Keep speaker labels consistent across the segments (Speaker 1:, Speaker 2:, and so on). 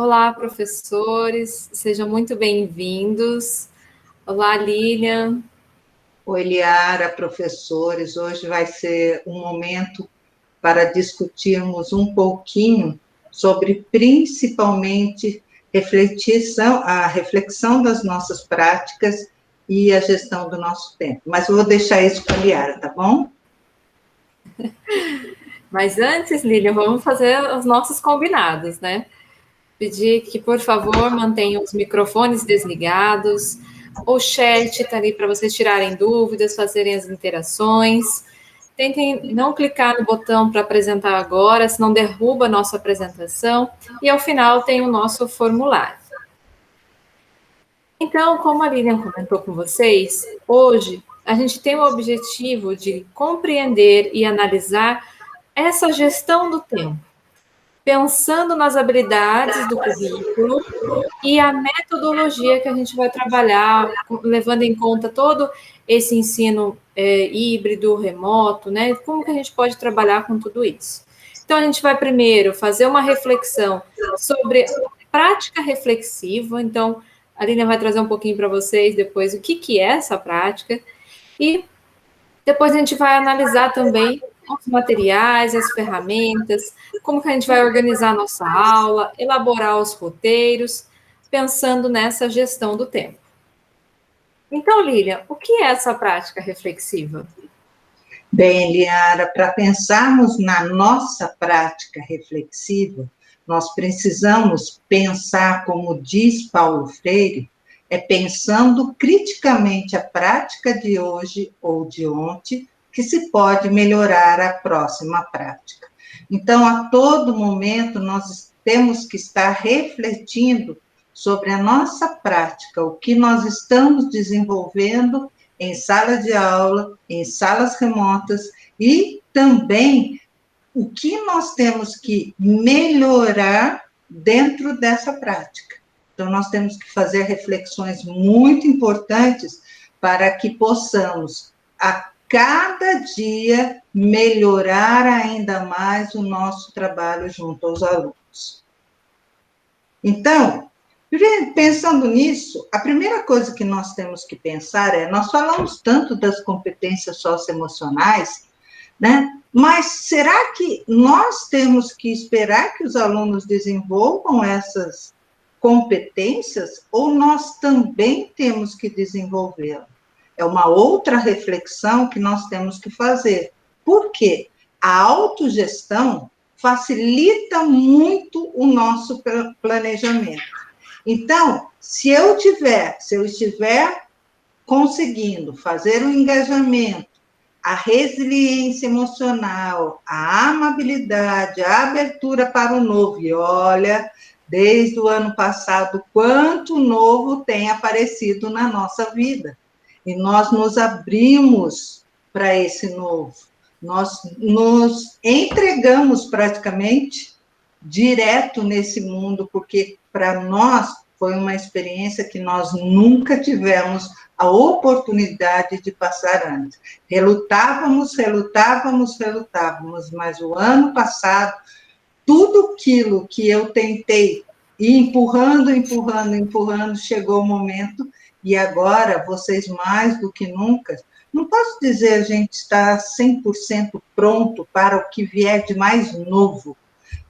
Speaker 1: Olá, professores, sejam muito bem-vindos. Olá, Lilian.
Speaker 2: Oi, Liara, professores. Hoje vai ser um momento para discutirmos um pouquinho sobre, principalmente, a reflexão das nossas práticas e a gestão do nosso tempo. Mas eu vou deixar isso para a Liara, tá bom?
Speaker 1: Mas antes, Lilian, vamos fazer os nossos combinados, né? Pedir que, por favor, mantenham os microfones desligados. O chat está ali para vocês tirarem dúvidas, fazerem as interações. Tentem não clicar no botão para apresentar agora, senão derruba a nossa apresentação. E ao final tem o nosso formulário. Então, como a Lilian comentou com vocês, hoje a gente tem o objetivo de compreender e analisar essa gestão do tempo, pensando nas habilidades do currículo e a metodologia que a gente vai trabalhar, levando em conta todo esse ensino híbrido, remoto, né? Como que a gente pode trabalhar com tudo isso? Então, a gente vai primeiro fazer uma reflexão sobre prática reflexiva. Então, a Lina vai trazer um pouquinho para vocês depois o que é essa prática. E depois a gente vai analisar também os materiais, as ferramentas, como que a gente vai organizar a nossa aula, elaborar os roteiros, pensando nessa gestão do tempo. Então, Lilian, o que é essa prática reflexiva?
Speaker 2: Bem, Liara, para pensarmos na nossa prática reflexiva, nós precisamos pensar, como diz Paulo Freire, pensando criticamente a prática de hoje ou de ontem, que se pode melhorar a próxima prática. Então, a todo momento, nós temos que estar refletindo sobre a nossa prática, o que nós estamos desenvolvendo em sala de aula, em salas remotas, e também o que nós temos que melhorar dentro dessa prática. Então, nós temos que fazer reflexões muito importantes para que possamos, a cada dia, melhorar ainda mais o nosso trabalho junto aos alunos. Então, pensando nisso, a primeira coisa que nós temos que pensar nós falamos tanto das competências socioemocionais, né? Mas será que nós temos que esperar que os alunos desenvolvam essas competências ou nós também temos que desenvolvê-las? É uma outra reflexão que nós temos que fazer. Por quê? A autogestão facilita muito o nosso planejamento. Então, se eu estiver conseguindo fazer o engajamento, a resiliência emocional, a amabilidade, a abertura para o novo, e olha, desde o ano passado, quanto novo tem aparecido na nossa vida, e nós nos abrimos para esse novo, nós nos entregamos praticamente direto nesse mundo, porque para nós foi uma experiência que nós nunca tivemos a oportunidade de passar antes. Relutávamos, mas o ano passado, tudo aquilo que eu tentei, empurrando, chegou o momento, e agora, vocês mais do que nunca, não posso dizer a gente está 100% pronto para o que vier de mais novo,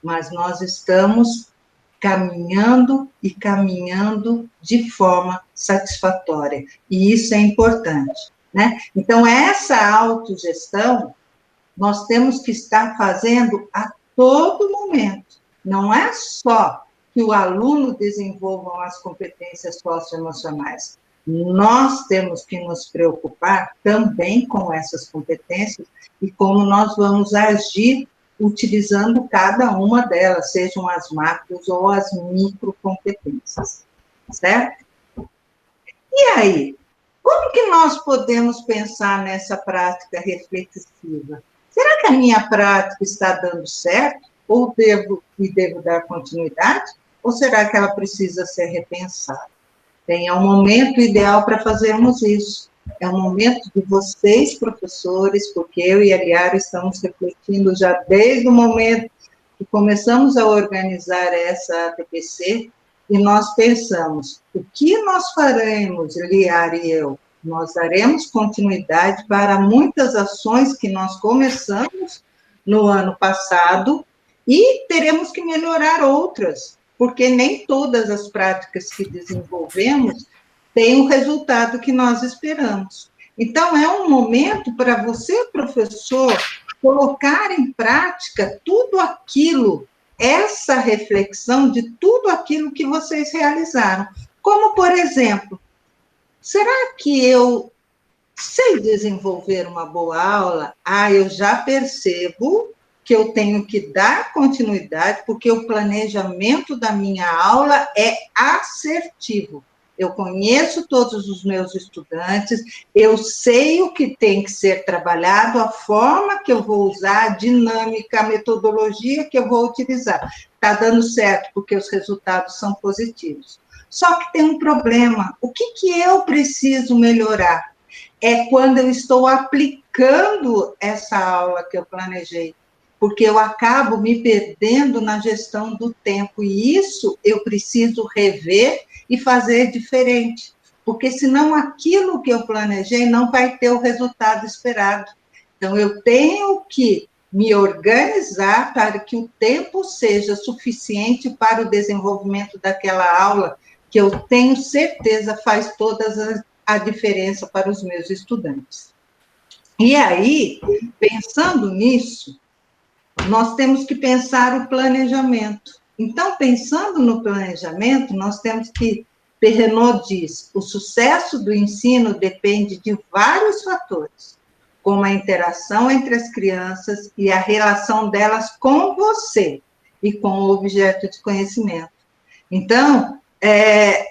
Speaker 2: mas nós estamos caminhando de forma satisfatória, e isso é importante, né? Então, essa autogestão, nós temos que estar fazendo a todo momento, não é só que o aluno desenvolva as competências socioemocionais, nós temos que nos preocupar também com essas competências e como nós vamos agir utilizando cada uma delas, sejam as macros ou as microcompetências, certo? E aí, como que nós podemos pensar nessa prática reflexiva? Será que a minha prática está dando certo? Ou devo dar continuidade? Ou será que ela precisa ser repensada? É um momento ideal para fazermos isso. É um momento de vocês, professores, porque eu e a Liara estamos refletindo já desde o momento que começamos a organizar essa TPC e nós pensamos, o que nós faremos, Liara e eu? Nós daremos continuidade para muitas ações que nós começamos no ano passado e teremos que melhorar outras, porque nem todas as práticas que desenvolvemos têm o resultado que nós esperamos. Então, é um momento para você, professor, colocar em prática tudo aquilo, essa reflexão de tudo aquilo que vocês realizaram. Como, por exemplo, será que eu sei desenvolver uma boa aula? Eu já percebo que eu tenho que dar continuidade, porque o planejamento da minha aula é assertivo. Eu conheço todos os meus estudantes, eu sei o que tem que ser trabalhado, a forma que eu vou usar, a dinâmica, a metodologia que eu vou utilizar. Está dando certo, porque os resultados são positivos. Só que tem um problema. O que eu preciso melhorar? É quando eu estou aplicando essa aula que eu planejei, porque eu acabo me perdendo na gestão do tempo, e isso eu preciso rever e fazer diferente, porque senão aquilo que eu planejei não vai ter o resultado esperado. Então, eu tenho que me organizar para que o tempo seja suficiente para o desenvolvimento daquela aula, que eu tenho certeza faz toda a diferença para os meus estudantes. E aí, pensando nisso, nós temos que pensar o planejamento. Então, pensando no planejamento, nós temos que, Perrenot diz, o sucesso do ensino depende de vários fatores, como a interação entre as crianças e a relação delas com você e com o objeto de conhecimento. Então,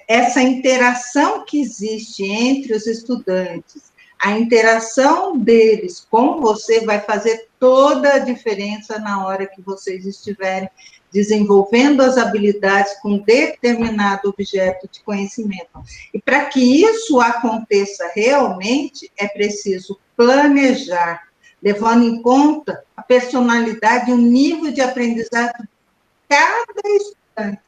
Speaker 2: essa interação que existe entre os estudantes, a interação deles com você vai fazer toda a diferença na hora que vocês estiverem desenvolvendo as habilidades com determinado objeto de conhecimento. E para que isso aconteça realmente, é preciso planejar, levando em conta a personalidade e o nível de aprendizado de cada estudante.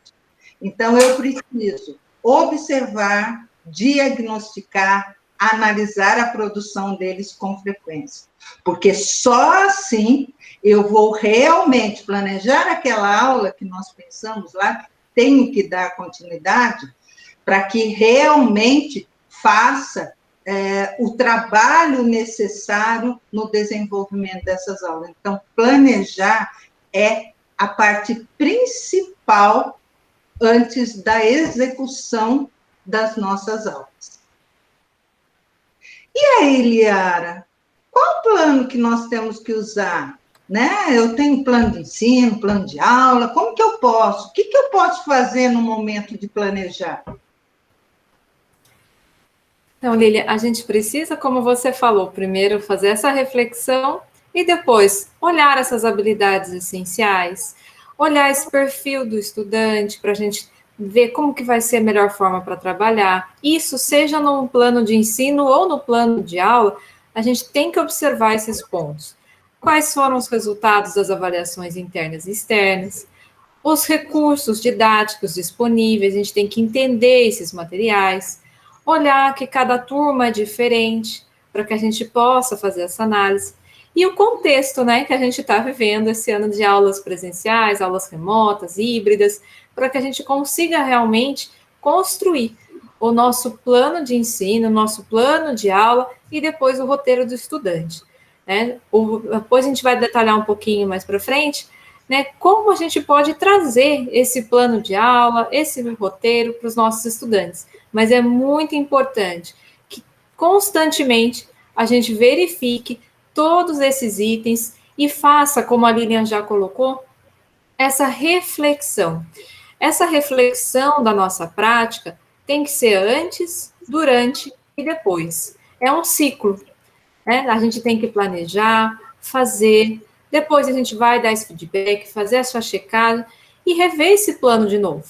Speaker 2: Então, eu preciso observar, diagnosticar, analisar a produção deles com frequência, porque só assim eu vou realmente planejar aquela aula que nós pensamos lá, que tenho que dar continuidade, para que realmente faça o trabalho necessário no desenvolvimento dessas aulas. Então, planejar é a parte principal antes da execução das nossas aulas. E aí, Liara, qual o plano que nós temos que usar? Né? Eu tenho plano de ensino, plano de aula, como que eu posso? O que eu posso fazer no momento de planejar?
Speaker 1: Então, Lília, a gente precisa, como você falou, primeiro fazer essa reflexão e depois olhar essas habilidades essenciais, olhar esse perfil do estudante para a gente ver como que vai ser a melhor forma para trabalhar. Isso, seja no plano de ensino ou no plano de aula, a gente tem que observar esses pontos. Quais foram os resultados das avaliações internas e externas? Os recursos didáticos disponíveis, a gente tem que entender esses materiais, olhar que cada turma é diferente, para que a gente possa fazer essa análise. E o contexto, né, que a gente está vivendo esse ano de aulas presenciais, aulas remotas, híbridas, para que a gente consiga realmente construir o nosso plano de ensino, o nosso plano de aula e depois o roteiro do estudante. Né? Depois a gente vai detalhar um pouquinho mais para frente, né, como a gente pode trazer esse plano de aula, esse roteiro para os nossos estudantes. Mas é muito importante que constantemente a gente verifique todos esses itens e faça, como a Lilian já colocou, essa reflexão. Essa reflexão da nossa prática tem que ser antes, durante e depois. É um ciclo, né? A gente tem que planejar, fazer, depois a gente vai dar esse feedback, fazer a sua checagem e rever esse plano de novo.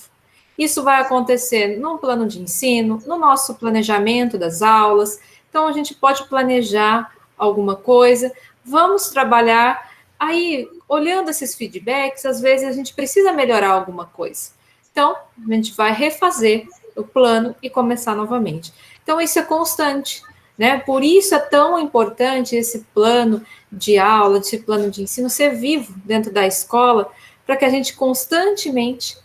Speaker 1: Isso vai acontecer no plano de ensino, no nosso planejamento das aulas. Então, a gente pode planejar alguma coisa, vamos trabalhar Aí, olhando esses feedbacks, às vezes a gente precisa melhorar alguma coisa. Então, a gente vai refazer o plano e começar novamente. Então, isso é constante, né? Por isso é tão importante esse plano de aula, esse plano de ensino ser vivo dentro da escola, para que a gente constantemente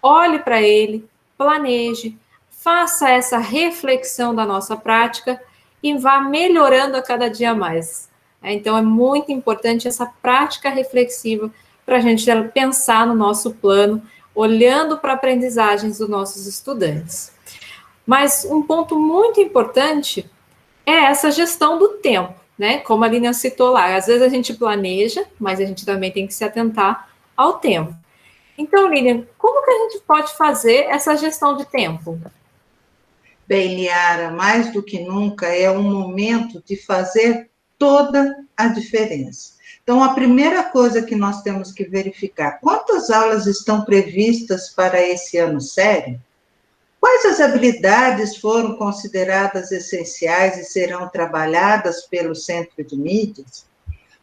Speaker 1: olhe para ele, planeje, faça essa reflexão da nossa prática e vá melhorando a cada dia mais. Então, é muito importante essa prática reflexiva para a gente pensar no nosso plano, olhando para aprendizagens dos nossos estudantes. Mas um ponto muito importante é essa gestão do tempo, né? Como a Lilian citou lá, às vezes a gente planeja, mas a gente também tem que se atentar ao tempo. Então, Lilian, como que a gente pode fazer essa gestão de tempo?
Speaker 2: Bem, Liara, mais do que nunca é um momento de fazer toda a diferença. Então, a primeira coisa que nós temos que verificar, quantas aulas estão previstas para esse ano sério? Quais as habilidades foram consideradas essenciais e serão trabalhadas pelo Centro de Mídias?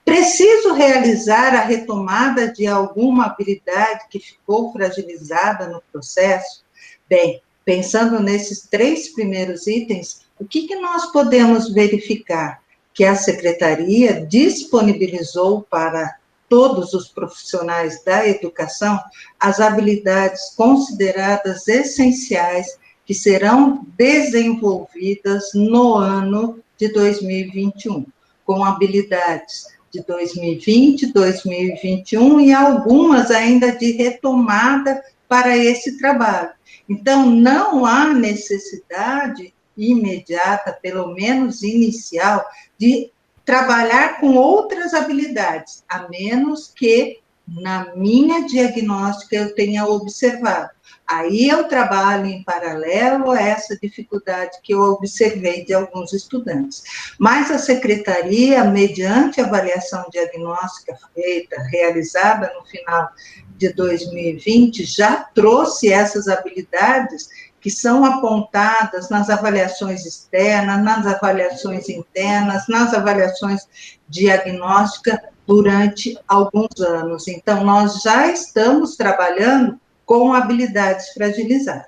Speaker 2: Preciso realizar a retomada de alguma habilidade que ficou fragilizada no processo? Bem, pensando nesses 3 primeiros itens, o que nós podemos verificar? Que a Secretaria disponibilizou para todos os profissionais da educação as habilidades consideradas essenciais que serão desenvolvidas no ano de 2021, com habilidades de 2020, 2021 e algumas ainda de retomada para esse trabalho. Então, não há necessidade imediata, pelo menos inicial, de trabalhar com outras habilidades, a menos que na minha diagnóstica eu tenha observado. Aí eu trabalho em paralelo a essa dificuldade que eu observei de alguns estudantes. Mas a secretaria, mediante avaliação diagnóstica feita, realizada no final de 2020, já trouxe essas habilidades que são apontadas nas avaliações externas, nas avaliações internas, nas avaliações diagnósticas durante alguns anos. Então, nós já estamos trabalhando com habilidades fragilizadas,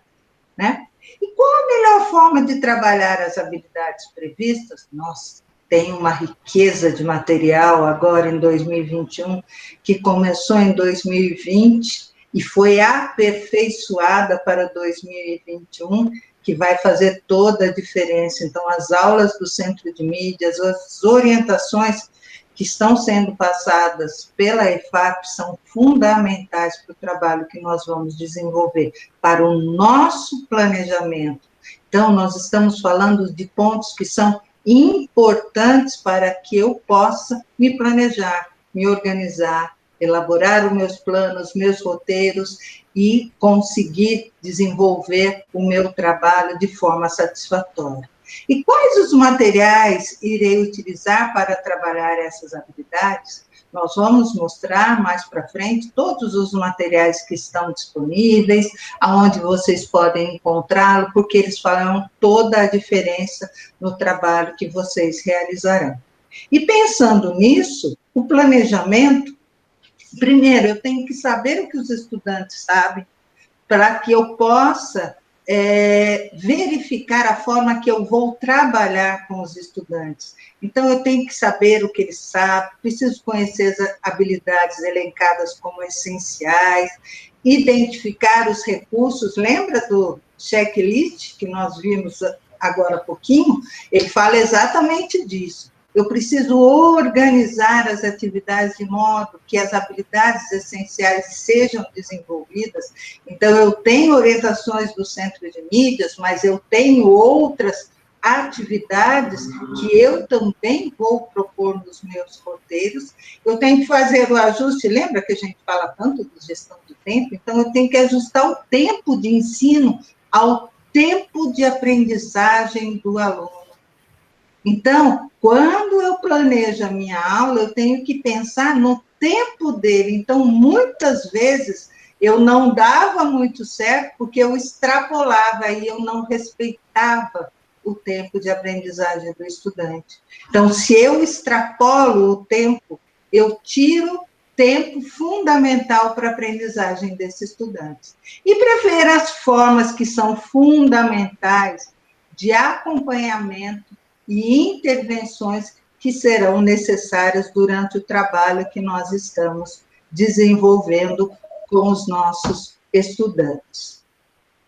Speaker 2: né? E qual a melhor forma de trabalhar as habilidades previstas? Nossa, tem uma riqueza de material agora em 2021, que começou em 2020 e foi aperfeiçoada para 2021, que vai fazer toda a diferença. Então, as aulas do Centro de Mídias, as orientações que estão sendo passadas pela EFAP são fundamentais para o trabalho que nós vamos desenvolver, para o nosso planejamento. Então, nós estamos falando de pontos que são importantes para que eu possa me planejar, me organizar, elaborar os meus planos, meus roteiros e conseguir desenvolver o meu trabalho de forma satisfatória. E quais os materiais irei utilizar para trabalhar essas habilidades? Nós vamos mostrar mais para frente todos os materiais que estão disponíveis, aonde vocês podem encontrá-lo, porque eles farão toda a diferença no trabalho que vocês realizarão. E pensando nisso, o planejamento, primeiro, eu tenho que saber o que os estudantes sabem, para que eu possa verificar a forma que eu vou trabalhar com os estudantes. Então, eu tenho que saber o que eles sabem, preciso conhecer as habilidades elencadas como essenciais, identificar os recursos. Lembra do checklist que nós vimos agora há pouquinho? Ele fala exatamente disso. Eu preciso organizar as atividades de modo que as habilidades essenciais sejam desenvolvidas. Então, eu tenho orientações do Centro de Mídias, mas eu tenho outras atividades que eu também vou propor nos meus roteiros. Eu tenho que fazer o ajuste, lembra que a gente fala tanto de gestão do tempo? Então, eu tenho que ajustar o tempo de ensino ao tempo de aprendizagem do aluno. Então, quando eu planejo a minha aula, eu tenho que pensar no tempo dele. Então, muitas vezes, eu não dava muito certo, porque eu extrapolava e eu não respeitava o tempo de aprendizagem do estudante. Então, se eu extrapolo o tempo, eu tiro tempo fundamental para a aprendizagem desses estudantes. E para ver as formas que são fundamentais de acompanhamento e intervenções que serão necessárias durante o trabalho que nós estamos desenvolvendo com os nossos estudantes.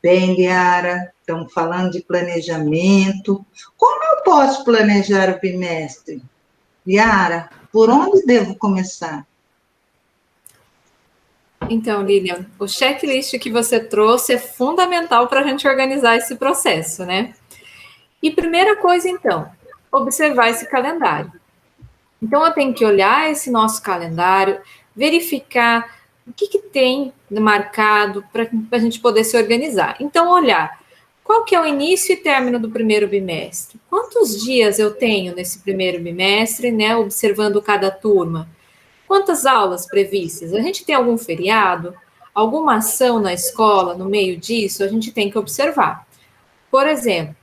Speaker 2: Bem, Liara, estamos falando de planejamento. Como eu posso planejar o bimestre? Liara, por onde devo começar?
Speaker 1: Então, Lilian, o checklist que você trouxe é fundamental para a gente organizar esse processo, né? E primeira coisa, então, observar esse calendário. Então, eu tenho que olhar esse nosso calendário, verificar o que tem marcado para a gente poder se organizar. Então, olhar qual que é o início e término do primeiro bimestre. Quantos dias eu tenho nesse primeiro bimestre, né, observando cada turma? Quantas aulas previstas? A gente tem algum feriado? Alguma ação na escola no meio disso? A gente tem que observar. Por exemplo,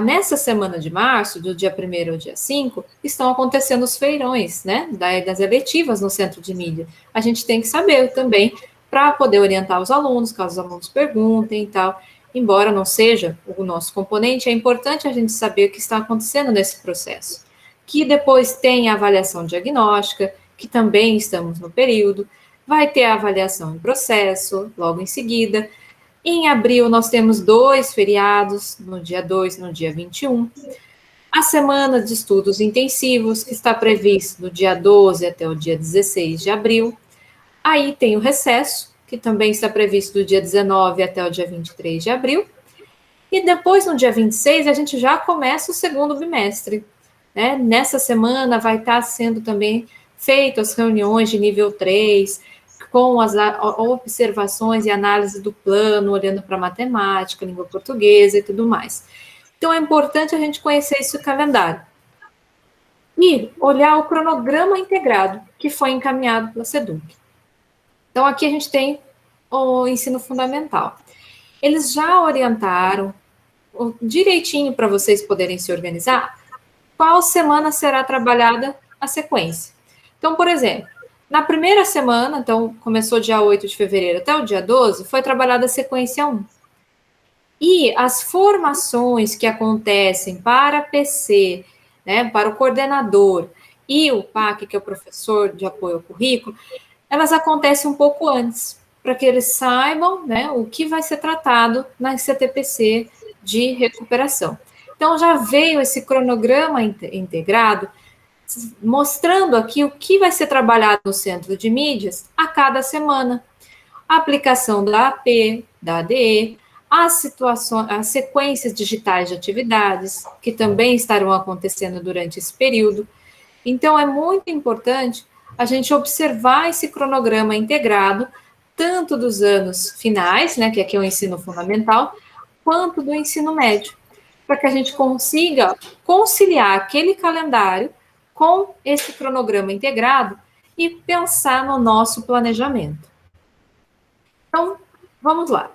Speaker 1: nessa semana de março, do dia 1º ao dia 5, estão acontecendo os feirões, né, das eletivas no centro de mídia. A gente tem que saber também para poder orientar os alunos, caso os alunos perguntem e tal. Embora não seja o nosso componente, é importante a gente saber o que está acontecendo nesse processo. Que depois tem a avaliação diagnóstica, que também estamos no período, vai ter a avaliação em processo, logo em seguida. Em abril, nós temos 2 feriados, no dia 2 e no dia 21. A semana de estudos intensivos, que está previsto do dia 12 até o dia 16 de abril. Aí tem o recesso, que também está previsto do dia 19 até o dia 23 de abril. E depois, no dia 26, a gente já começa o segundo bimestre, né? Nessa semana vai estar sendo também feitas as reuniões de nível 3, com as observações e análise do plano, olhando para matemática, língua portuguesa e tudo mais. Então, é importante a gente conhecer esse calendário. E olhar o cronograma integrado, que foi encaminhado pela SEDUC. Então, aqui a gente tem o ensino fundamental. Eles já orientaram direitinho para vocês poderem se organizar qual semana será trabalhada a sequência. Então, por exemplo, na primeira semana, então começou dia 8 de fevereiro até o dia 12, foi trabalhada a sequência 1. E as formações que acontecem para PC, né, para o coordenador e o PAC, que é o professor de apoio ao currículo, elas acontecem um pouco antes, para que eles saibam, né, o que vai ser tratado na CTPC de recuperação. Então, já veio esse cronograma integrado, mostrando aqui o que vai ser trabalhado no centro de mídias a cada semana. A aplicação da AP, da ADE, as sequências digitais de atividades, que também estarão acontecendo durante esse período. Então, é muito importante a gente observar esse cronograma integrado, tanto dos anos finais, né, que aqui é o ensino fundamental, quanto do ensino médio, para que a gente consiga conciliar aquele calendário com esse cronograma integrado e pensar no nosso planejamento. Então, vamos lá.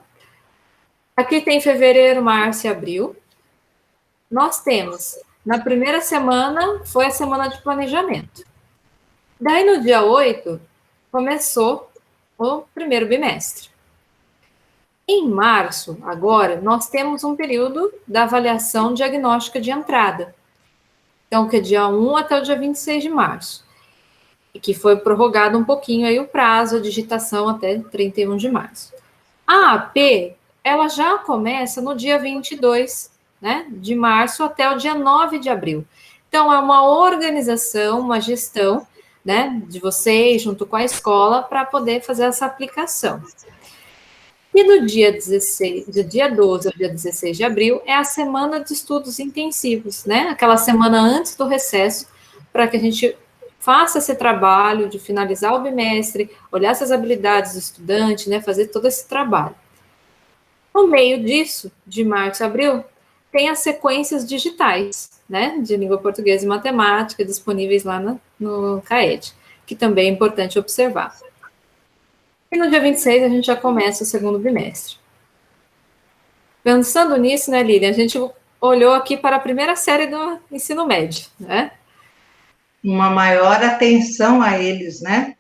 Speaker 1: Aqui tem fevereiro, março e abril. Nós temos, na primeira semana, foi a semana de planejamento. Daí, no dia 8, começou o primeiro bimestre. Em março, agora, nós temos um período da avaliação diagnóstica de entrada. Então, que é dia 1 até o dia 26 de março. E que foi prorrogado um pouquinho aí o prazo, a digitação até 31 de março. A AP, ela já começa no dia 22, né, de março até o dia 9 de abril. Então, é uma organização, uma gestão, né, de vocês, junto com a escola, para poder fazer essa aplicação. E do dia 12 ao dia 16 de abril é a semana de estudos intensivos, né? Aquela semana antes do recesso, para que a gente faça esse trabalho de finalizar o bimestre, olhar essas habilidades do estudante, né? Fazer todo esse trabalho. No meio disso, de março a abril, tem as sequências digitais, né? De língua portuguesa e matemática, disponíveis lá no CAED, que também é importante observar. E no dia 26 a gente já começa o segundo bimestre. Pensando nisso, né, Lilian, a gente olhou aqui para a primeira série do ensino médio, né?
Speaker 2: Uma maior atenção a eles, né?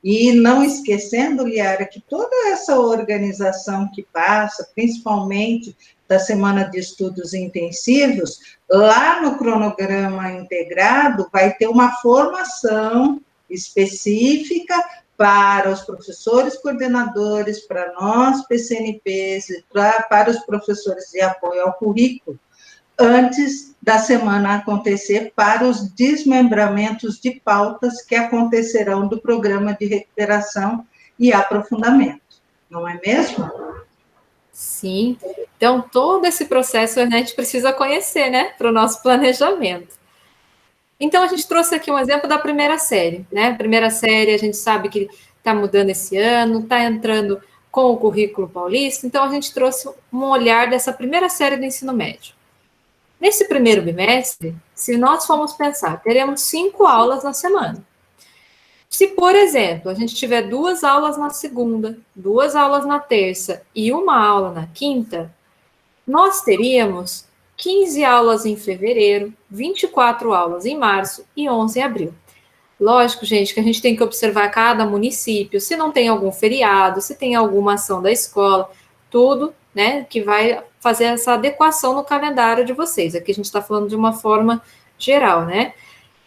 Speaker 2: E não esquecendo, Liara, que toda essa organização que passa, principalmente da semana de estudos intensivos, lá no cronograma integrado vai ter uma formação específica para os professores coordenadores, para nós, PCNPs, para os professores de apoio ao currículo, antes da semana acontecer, para os desmembramentos de pautas que acontecerão do programa de recuperação e aprofundamento. Não é mesmo?
Speaker 1: Sim. Então, todo esse processo a gente precisa conhecer, né, para o nosso planejamento. Então, a gente trouxe aqui um exemplo da primeira série, né? Primeira série, a gente sabe que está mudando esse ano, está entrando com o currículo paulista, então a gente trouxe um olhar dessa primeira série do ensino médio. Nesse primeiro bimestre, se nós formos pensar, teremos 5 aulas na semana. Se, por exemplo, a gente tiver 2 aulas na segunda, 2 aulas na terça e 1 aula na quinta, nós teríamos 15 aulas em fevereiro, 24 aulas em março e 11 em abril. Lógico, gente, que a gente tem que observar cada município, se não tem algum feriado, se tem alguma ação da escola, tudo, né, que vai fazer essa adequação no calendário de vocês. Aqui a gente está falando de uma forma geral, né?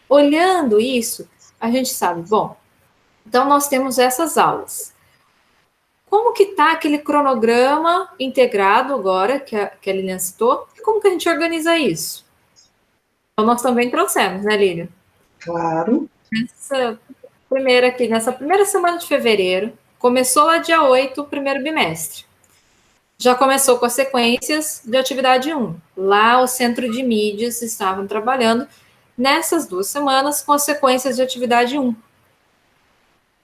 Speaker 1: Olhando isso, a gente sabe, bom, então nós temos essas aulas. Como que está aquele cronograma integrado agora, que a Lilian citou, e como que a gente organiza isso? Então, nós também trouxemos, né, Lilian?
Speaker 2: Claro.
Speaker 1: Nessa primeira semana de fevereiro, começou lá dia 8, o primeiro bimestre. Já começou com as sequências de atividade 1. Lá, o centro de mídias estavam trabalhando nessas 2 semanas com as sequências de atividade 1.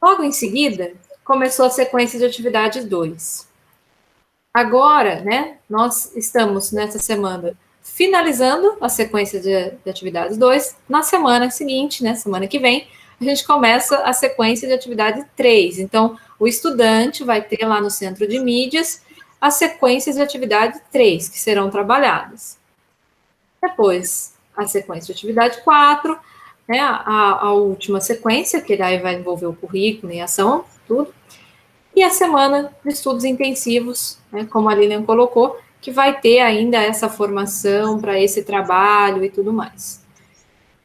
Speaker 1: Logo em seguida, começou a sequência de atividade 2. Agora, né, nós estamos nessa semana finalizando a sequência de atividades 2. Na semana seguinte, né, semana que vem, a gente começa a sequência de atividade 3. Então, o estudante vai ter lá no centro de mídias as sequências de atividade 3, que serão trabalhadas. Depois, a sequência de atividade 4, né, a última sequência, que daí vai envolver o currículo e ação, tudo. E a semana de estudos intensivos, né, como a Lilian colocou, que vai ter ainda essa formação para esse trabalho e tudo mais.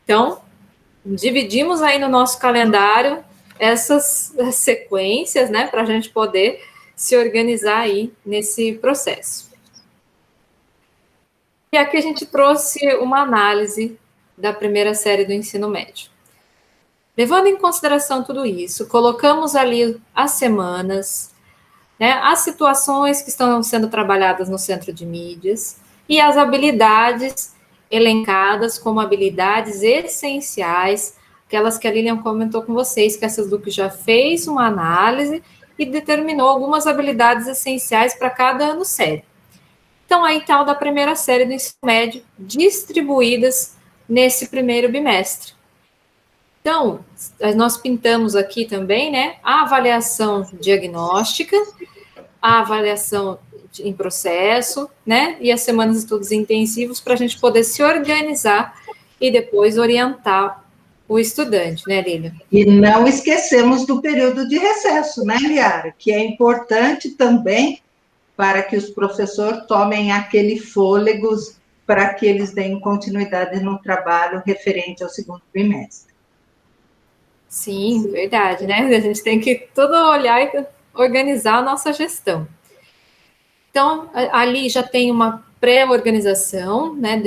Speaker 1: Então, dividimos aí no nosso calendário essas sequências, né, para a gente poder se organizar aí nesse processo. E aqui a gente trouxe uma análise da primeira série do ensino médio. Levando em consideração tudo isso, colocamos ali as semanas, né, as situações que estão sendo trabalhadas no centro de mídias e as habilidades elencadas como habilidades essenciais, aquelas que a Lilian comentou com vocês, que essas do que já fez uma análise e determinou algumas habilidades essenciais para cada ano série. Então, aí tal da primeira série do ensino médio, distribuídas nesse primeiro bimestre. Então, nós pintamos aqui também, né, a avaliação diagnóstica, a avaliação em processo, né, e as semanas de estudos intensivos para a gente poder se organizar e depois orientar o estudante, né, Lília?
Speaker 2: E não esquecemos do período de recesso, né, Liara? Que é importante também para que os professores tomem aquele fôlego para que eles deem continuidade no trabalho referente ao segundo bimestre.
Speaker 1: Sim, verdade, né? A gente tem que tudo olhar e organizar a nossa gestão. Então, ali já tem uma pré-organização, né,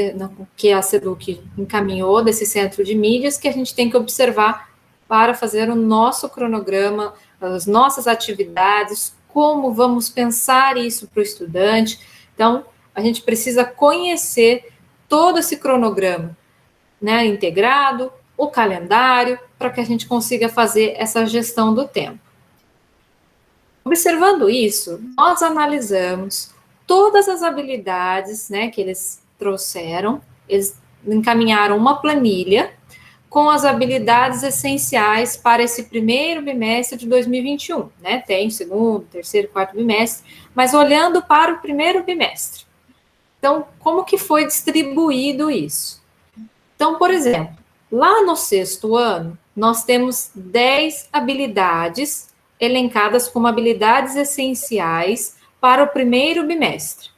Speaker 1: que a SEDUC encaminhou desse centro de mídias, que a gente tem que observar para fazer o nosso cronograma, as nossas atividades, como vamos pensar isso para o estudante. Então, a gente precisa conhecer todo esse cronograma, né, integrado, o calendário, para que a gente consiga fazer essa gestão do tempo. Observando isso, nós analisamos todas as habilidades, né, que eles trouxeram, eles encaminharam uma planilha com as habilidades essenciais para esse primeiro bimestre de 2021, né, tem segundo, terceiro, quarto bimestre, mas olhando para o primeiro bimestre. Então, como que foi distribuído isso? Então, por exemplo, lá no 6º ano, nós temos 10 habilidades elencadas como habilidades essenciais para o primeiro bimestre.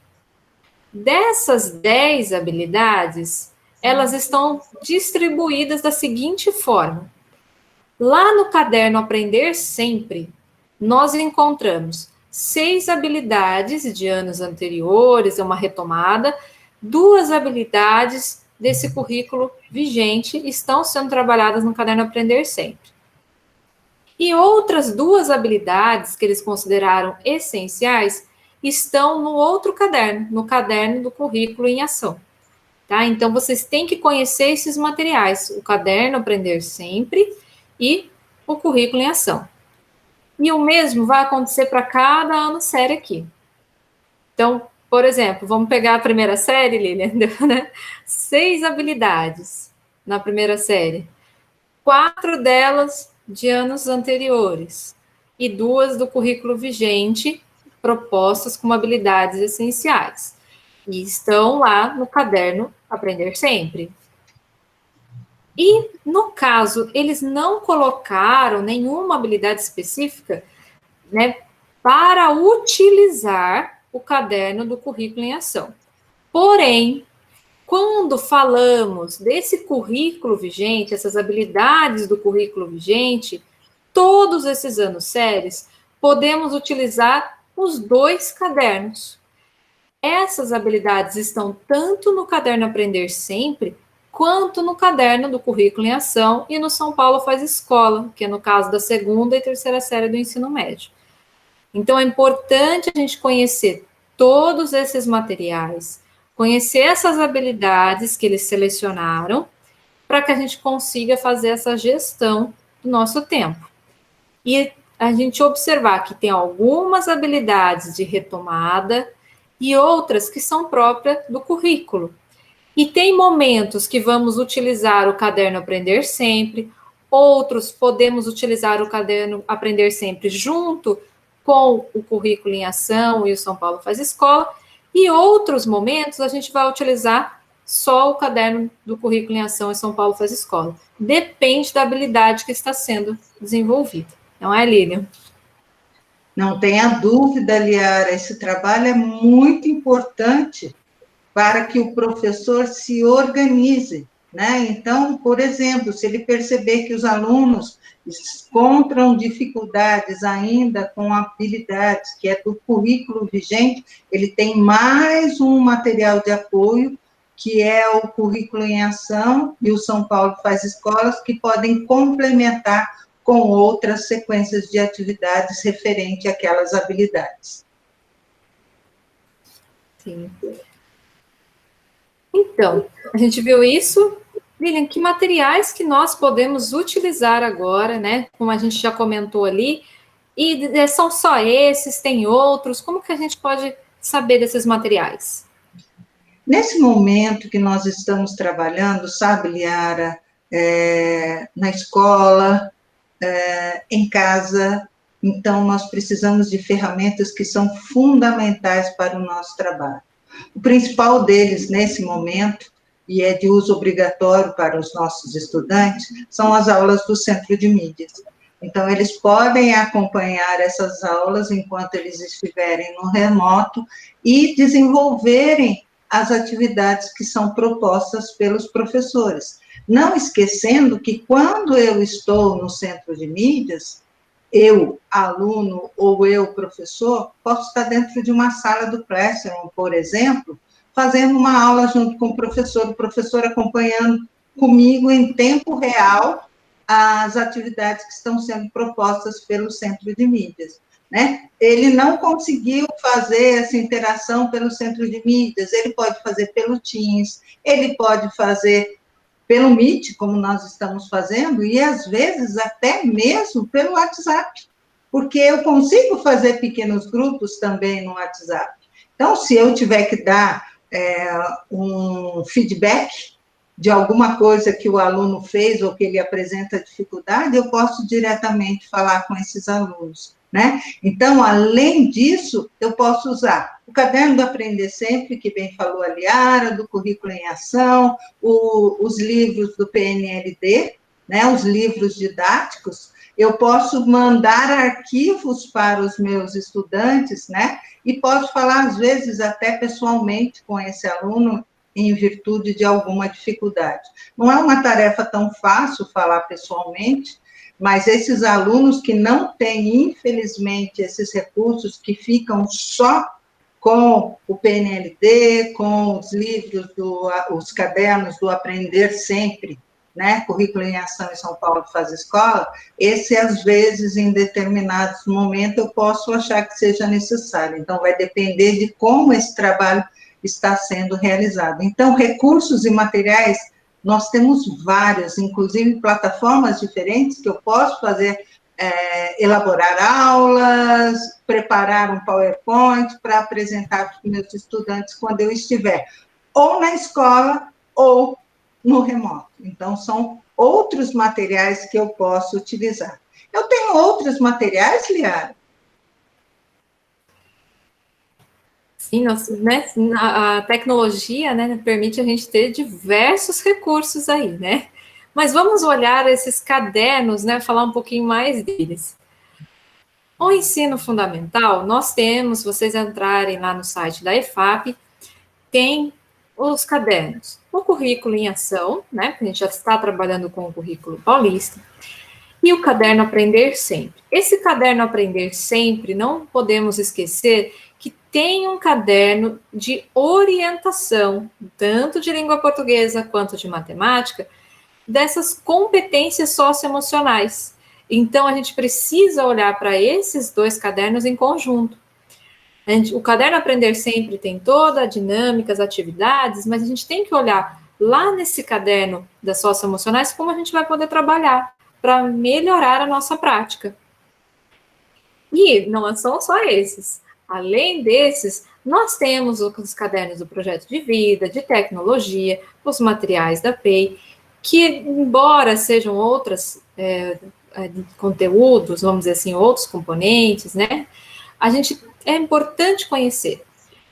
Speaker 1: Dessas 10 habilidades, elas estão distribuídas da seguinte forma. Lá no caderno Aprender Sempre, nós encontramos 6 habilidades de anos anteriores, uma retomada, 2 habilidades desse currículo vigente estão sendo trabalhadas no caderno Aprender Sempre. E outras 2 habilidades que eles consideraram essenciais estão no outro caderno, no caderno do currículo em ação. Tá? Então, vocês têm que conhecer esses materiais, o caderno Aprender Sempre e o currículo em ação. E o mesmo vai acontecer para cada ano série aqui. Então, por exemplo, vamos pegar a primeira série, Lilian, né? 6 habilidades na primeira série. 4 delas de anos anteriores e 2 do currículo vigente, propostas como habilidades essenciais. E estão lá no caderno Aprender Sempre. E, no caso, eles não colocaram nenhuma habilidade específica, né, para utilizar o caderno do currículo em ação. Porém, quando falamos desse currículo vigente, essas habilidades do currículo vigente, todos esses anos séries, podemos utilizar os 2 cadernos. Essas habilidades estão tanto no caderno Aprender Sempre, quanto no caderno do Currículo em Ação e no São Paulo Faz Escola, que é no caso da 2ª e 3ª série do ensino médio. Então, é importante a gente conhecer todos esses materiais, conhecer essas habilidades que eles selecionaram, para que a gente consiga fazer essa gestão do nosso tempo. E a gente observar que tem algumas habilidades de retomada e outras que são próprias do currículo. E tem momentos que vamos utilizar o caderno Aprender Sempre, outros podemos utilizar o caderno Aprender Sempre junto com o currículo em ação e o São Paulo Faz Escola, e outros momentos a gente vai utilizar só o caderno do currículo em ação e São Paulo Faz Escola. Depende da habilidade que está sendo desenvolvida. Não é, Lilian?
Speaker 2: Não tenha dúvida, Liara, esse trabalho é muito importante para que o professor se organize, né? Então, por exemplo, se ele perceber que os alunos encontram dificuldades ainda com habilidades que é do currículo vigente, ele tem mais um material de apoio, que é o currículo em ação e o São Paulo Faz Escolas, que podem complementar com outras sequências de atividades referente àquelas habilidades.
Speaker 1: Sim. Então, a gente viu isso. Lilian, que materiais que nós podemos utilizar agora, né? Como a gente já comentou ali, e são só esses, tem outros, como que a gente pode saber desses materiais?
Speaker 2: Nesse momento que nós estamos trabalhando, sabe, Liara, na escola, em casa, então nós precisamos de ferramentas que são fundamentais para o nosso trabalho. O principal deles, nesse momento, e é de uso obrigatório para os nossos estudantes, são as aulas do Centro de Mídias. Então, eles podem acompanhar essas aulas enquanto eles estiverem no remoto e desenvolverem as atividades que são propostas pelos professores. Não esquecendo que quando eu estou no Centro de Mídias, eu, aluno, ou eu, professor, posso estar dentro de uma sala do Classroom, por exemplo, fazendo uma aula junto com o professor acompanhando comigo em tempo real as atividades que estão sendo propostas pelo Centro de Mídias, né? Ele não conseguiu fazer essa interação pelo Centro de Mídias, ele pode fazer pelo Teams, ele pode fazer pelo Meet, como nós estamos fazendo, e às vezes até mesmo pelo WhatsApp, porque eu consigo fazer pequenos grupos também no WhatsApp. Então, se eu tiver que dar um feedback de alguma coisa que o aluno fez ou que ele apresenta dificuldade, eu posso diretamente falar com esses alunos, né? Então, além disso, eu posso usar o caderno do Aprender Sempre, que bem falou a Liara, do Currículo em Ação, os livros do PNLD, né, os livros didáticos, eu posso mandar arquivos para os meus estudantes, né, e posso falar, às vezes, até pessoalmente com esse aluno, em virtude de alguma dificuldade. Não é uma tarefa tão fácil falar pessoalmente, mas esses alunos que não têm, infelizmente, esses recursos, que ficam só com o PNLD, com os livros, os cadernos do Aprender Sempre, né, Currículo em Ação em São Paulo Faz Escola, esse, às vezes, em determinados momentos, eu posso achar que seja necessário. Então, vai depender de como esse trabalho está sendo realizado. Então, recursos e materiais, nós temos vários, inclusive plataformas diferentes que eu posso fazer, elaborar aulas, preparar um PowerPoint para apresentar para os meus estudantes quando eu estiver ou na escola ou no remoto. Então, são outros materiais que eu posso utilizar. Eu tenho outros materiais, Liara?
Speaker 1: Sim, né, a tecnologia, né, permite a gente ter diversos recursos aí, né? Mas vamos olhar esses cadernos, né, falar um pouquinho mais deles. O ensino fundamental, nós temos, vocês entrarem lá no site da EFAP, tem os cadernos. O currículo em ação, né, que a gente já está trabalhando com o currículo paulista, e o caderno Aprender Sempre. Esse caderno Aprender Sempre, não podemos esquecer que tem um caderno de orientação, tanto de língua portuguesa quanto de matemática, dessas competências socioemocionais. Então, a gente precisa olhar para esses dois cadernos em conjunto. O caderno Aprender Sempre tem toda a dinâmica, as atividades, mas a gente tem que olhar lá nesse caderno das socioemocionais como a gente vai poder trabalhar para melhorar a nossa prática. E não são só esses. Além desses, nós temos os cadernos do projeto de vida, de tecnologia, os materiais da PEI, que, embora sejam outros conteúdos, vamos dizer assim, outros componentes, né? É importante conhecer.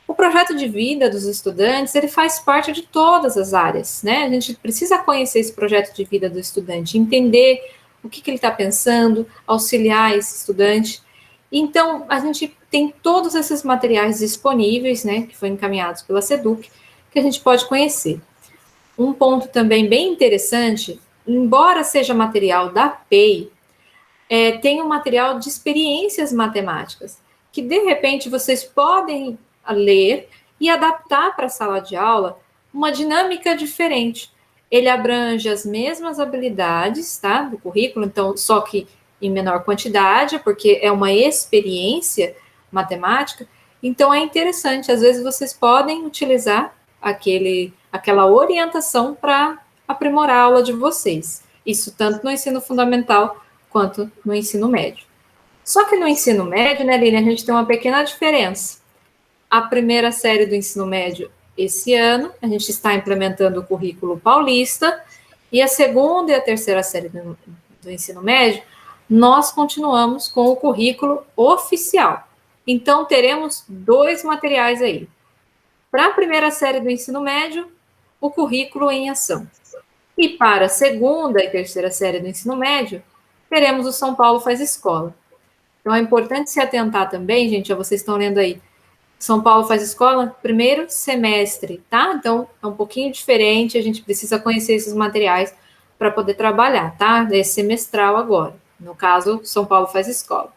Speaker 1: O projeto de vida dos estudantes, ele faz parte de todas as áreas, né? A gente precisa conhecer esse projeto de vida do estudante, entender o que ele está pensando, auxiliar esse estudante. Então, a gente tem todos esses materiais disponíveis, né, que foram encaminhados pela SEDUC, que a gente pode conhecer. Um ponto também bem interessante, embora seja material da PEI, tem um material de experiências matemáticas, que de repente vocês podem ler e adaptar para a sala de aula uma dinâmica diferente. Ele abrange as mesmas habilidades, tá, do currículo, então, só que em menor quantidade, porque é uma experiência matemática. Então, é interessante, às vezes vocês podem utilizar aquela orientação para aprimorar a aula de vocês. Isso tanto no ensino fundamental quanto no ensino médio. Só que no ensino médio, né, Lilian, a gente tem uma pequena diferença. A primeira série do ensino médio, esse ano, a gente está implementando o currículo paulista, e a segunda e a terceira série do ensino médio, nós continuamos com o currículo oficial. Então, teremos dois materiais aí. Para a primeira série do ensino médio, o currículo em ação. E para a segunda e terceira série do ensino médio, teremos o São Paulo Faz Escola. Então, é importante se atentar também, gente, vocês estão lendo aí, São Paulo Faz Escola, primeiro semestre, tá? Então, é um pouquinho diferente, a gente precisa conhecer esses materiais para poder trabalhar, tá? É semestral agora, no caso, São Paulo Faz Escola.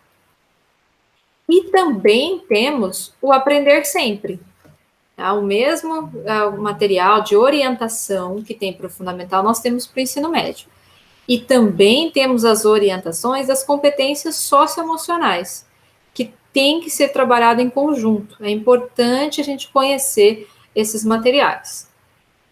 Speaker 1: E também temos o Aprender Sempre, tá? O mesmo material de orientação que tem para o fundamental, nós temos para o ensino médio. E também temos as orientações das competências socioemocionais, que tem que ser trabalhado em conjunto. É importante a gente conhecer esses materiais.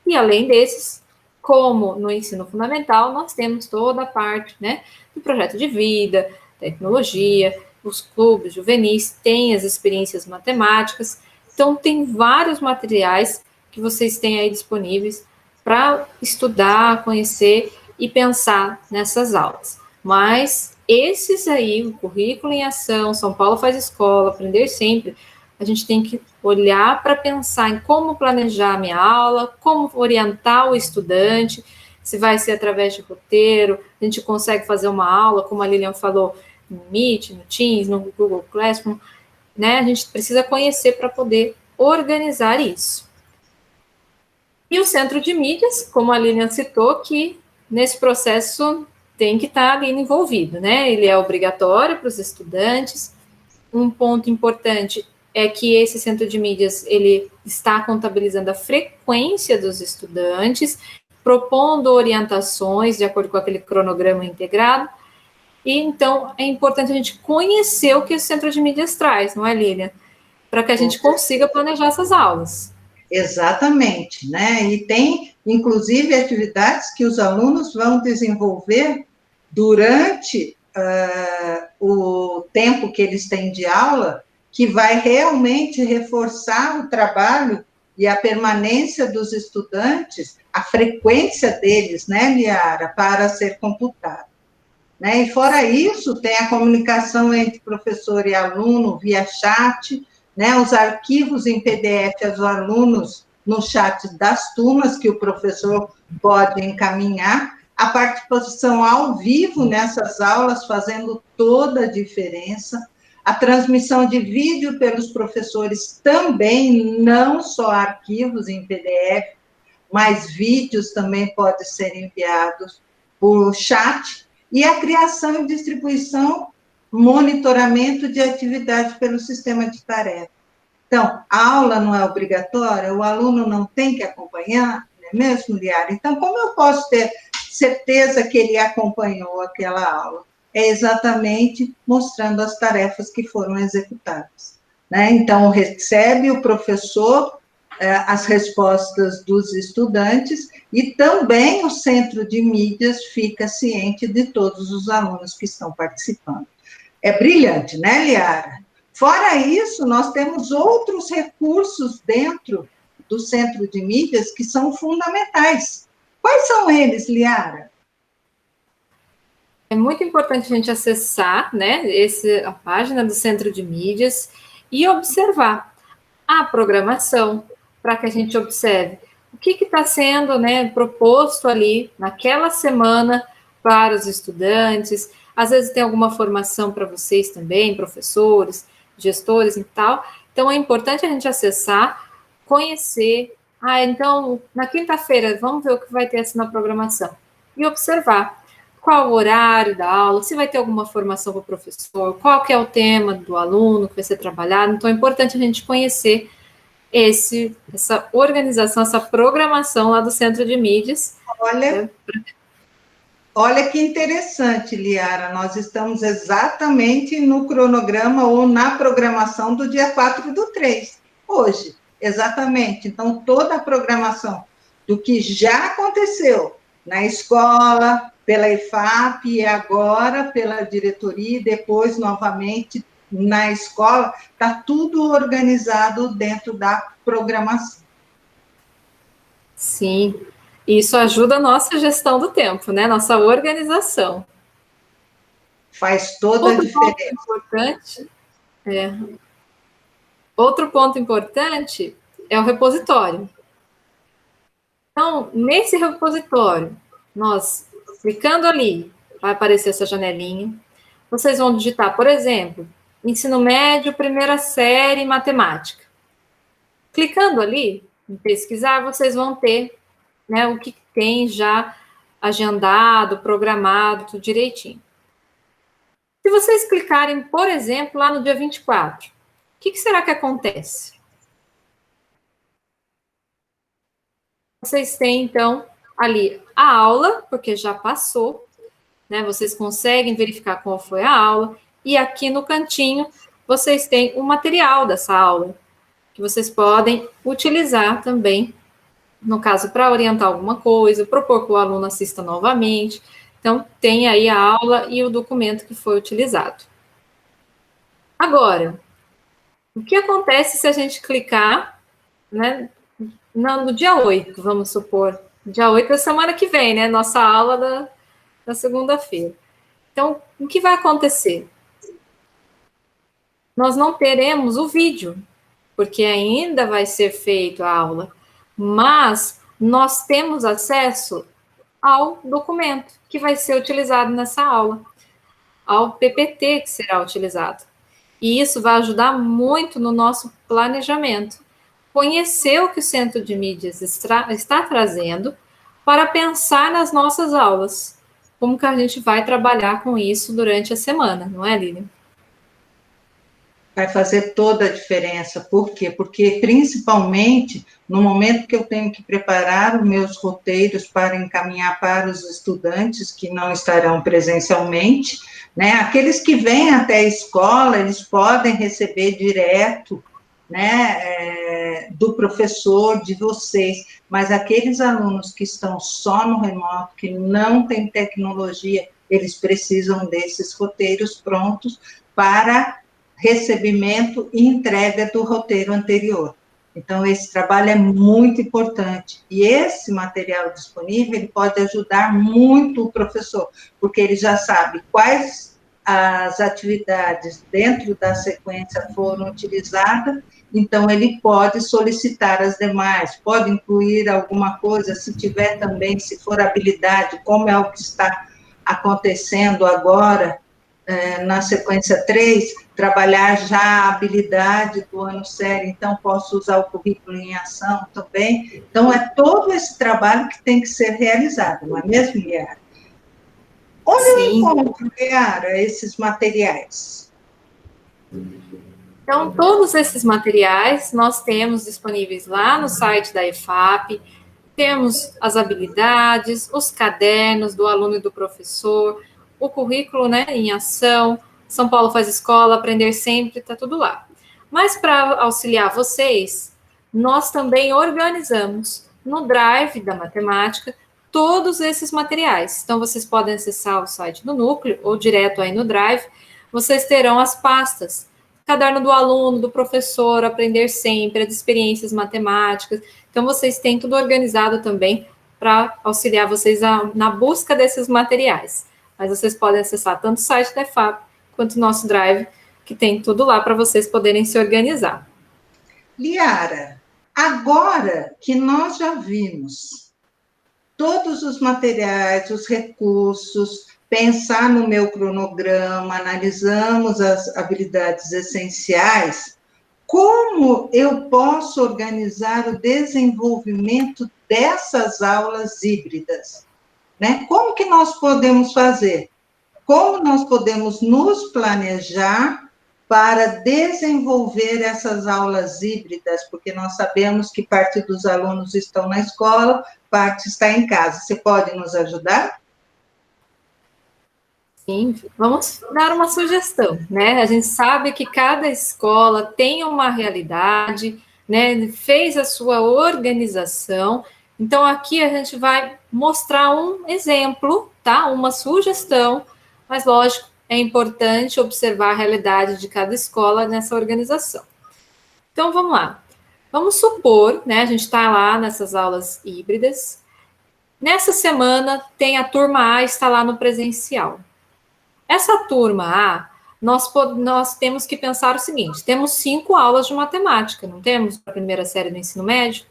Speaker 1: E além desses, como no ensino fundamental, nós temos toda a parte, né, do projeto de vida, tecnologia, os clubes juvenis, tem as experiências matemáticas. Então, tem vários materiais que vocês têm aí disponíveis para estudar, conhecer e pensar nessas aulas. Mas esses aí, o currículo em ação, São Paulo Faz Escola, Aprender Sempre, a gente tem que olhar para pensar em como planejar a minha aula, como orientar o estudante, se vai ser através de roteiro, a gente consegue fazer uma aula, como a Lilian falou, no Meet, no Teams, no Google Classroom, né? A gente precisa conhecer para poder organizar isso. E o centro de mídias, como a Lilian citou, que nesse processo tem que estar ali envolvido, né? Ele é obrigatório para os estudantes. Um ponto importante é que esse centro de mídias, ele está contabilizando a frequência dos estudantes, propondo orientações de acordo com aquele cronograma integrado. E, então, é importante a gente conhecer o que o centro de mídias traz, não é, Lilian? Para que a gente consiga planejar essas aulas.
Speaker 2: Exatamente, né? E tem, inclusive, atividades que os alunos vão desenvolver durante o tempo que eles têm de aula, que vai realmente reforçar o trabalho e a permanência dos estudantes, a frequência deles, né, Liara, para ser computado. Né? E fora isso, tem a comunicação entre professor e aluno via chat, né? Os arquivos em PDF aos alunos no chat das turmas, que o professor pode encaminhar, a participação ao vivo nessas aulas, fazendo toda a diferença, a transmissão de vídeo pelos professores também, não só arquivos em PDF, mas vídeos também podem ser enviados por chat, e a criação e distribuição, monitoramento de atividades pelo sistema de tarefa. Então, a aula não é obrigatória, o aluno não tem que acompanhar, não é mesmo, Liara? Então, como eu posso ter certeza que ele acompanhou aquela aula? É exatamente mostrando as tarefas que foram executadas. Né? Então, recebe o professor as respostas dos estudantes e também o centro de mídias fica ciente de todos os alunos que estão participando. É brilhante, né, Liara? Fora isso, nós temos outros recursos dentro do centro de mídias que são fundamentais. Quais são eles, Liara?
Speaker 1: É muito importante a gente acessar, né, a página do centro de mídias e observar a programação, para que a gente observe o que está sendo, né, proposto ali naquela semana para os estudantes. Às vezes tem alguma formação para vocês também, professores, gestores e tal. Então, é importante a gente acessar, conhecer. Então, na quinta-feira, vamos ver o que vai ter assim na programação. E observar qual o horário da aula, se vai ter alguma formação para o professor, qual que é o tema do aluno que vai ser trabalhado. Então, é importante a gente conhecer essa organização, essa programação lá do Centro de Mídias.
Speaker 2: Olha que interessante, Liara, nós estamos exatamente no cronograma ou na programação do dia 4/3, hoje, exatamente. Então, toda a programação do que já aconteceu na escola, pela IFAP e agora pela diretoria, e depois novamente na escola, está tudo organizado dentro da programação.
Speaker 1: Sim, isso ajuda a nossa gestão do tempo, né? Nossa organização.
Speaker 2: Faz toda a diferença.
Speaker 1: Outro ponto importante é o repositório. Então, nesse repositório, nós, clicando ali, vai aparecer essa janelinha. Vocês vão digitar, por exemplo, ensino médio, primeira série, matemática. Clicando ali, em pesquisar, vocês vão ter, né, o que tem já agendado, programado, tudo direitinho. Se vocês clicarem, por exemplo, lá no dia 24, o que será que acontece? Vocês têm, então, ali a aula, porque já passou, né? Vocês conseguem verificar qual foi a aula, e aqui no cantinho, vocês têm o material dessa aula, que vocês podem utilizar também, no caso, para orientar alguma coisa, propor que o aluno assista novamente. Então, tem aí a aula e o documento que foi utilizado. Agora, o que acontece se a gente clicar, né, no dia 8, vamos supor, dia 8 da semana que vem, né, nossa aula da segunda-feira. Então, o que vai acontecer? Nós não teremos o vídeo, porque ainda vai ser feita a aula, mas nós temos acesso ao documento que vai ser utilizado nessa aula, ao PPT que será utilizado. E isso vai ajudar muito no nosso planejamento. Conhecer o que o Centro de Mídias está trazendo para pensar nas nossas aulas. Como que a gente vai trabalhar com isso durante a semana, não é, Lilian?
Speaker 2: Vai fazer toda a diferença. Por quê? Porque, principalmente, no momento que eu tenho que preparar os meus roteiros para encaminhar para os estudantes que não estarão presencialmente, né? Aqueles que vêm até a escola, eles podem receber direto, né, do professor, de vocês, mas aqueles alunos que estão só no remoto, que não têm tecnologia, eles precisam desses roteiros prontos para recebimento e entrega do roteiro anterior. Então, esse trabalho é muito importante. E esse material disponível, ele pode ajudar muito o professor, porque ele já sabe quais as atividades dentro da sequência foram utilizadas, então ele pode solicitar as demais, pode incluir alguma coisa, se tiver também, se for habilidade, como é o que está acontecendo agora, na sequência 3, trabalhar já a habilidade do ano sério, então posso usar o currículo em ação também. Então, é todo esse trabalho que tem que ser realizado, não é mesmo, Liara? Onde eu encontro, Liara, esses materiais?
Speaker 1: Então, todos esses materiais nós temos disponíveis lá no site da EFAP, temos as habilidades, os cadernos do aluno e do professor, o currículo, né, em ação, São Paulo faz escola, aprender sempre, está tudo lá. Mas para auxiliar vocês, nós também organizamos no Drive da matemática todos esses materiais. Então, vocês podem acessar o site do Núcleo ou direto aí no Drive, vocês terão as pastas. Caderno do aluno, do professor, aprender sempre, as experiências matemáticas. Então, vocês têm tudo organizado também para auxiliar vocês na busca desses materiais. Mas vocês podem acessar tanto o site da EFAP quanto o nosso Drive, que tem tudo lá para vocês poderem se organizar.
Speaker 2: Liara, agora que nós já vimos todos os materiais, os recursos, pensar no meu cronograma, analisamos as habilidades essenciais, como eu posso organizar o desenvolvimento dessas aulas híbridas? Né? Como que nós podemos fazer? Como nós podemos nos planejar para desenvolver essas aulas híbridas? Porque nós sabemos que parte dos alunos estão na escola, parte está em casa. Você pode nos ajudar?
Speaker 1: Sim, vamos dar uma sugestão, né? A gente sabe que cada escola tem uma realidade, né? Fez a sua organização. Então, aqui a gente vai mostrar um exemplo, tá? Uma sugestão, mas lógico, é importante observar a realidade de cada escola nessa organização. Então, vamos lá. Vamos supor, né? A gente está lá nessas aulas híbridas. Nessa semana, tem a turma A está lá no presencial. Essa turma A, nós temos que pensar o seguinte: temos 5 aulas de matemática, não temos para a primeira série do ensino médio?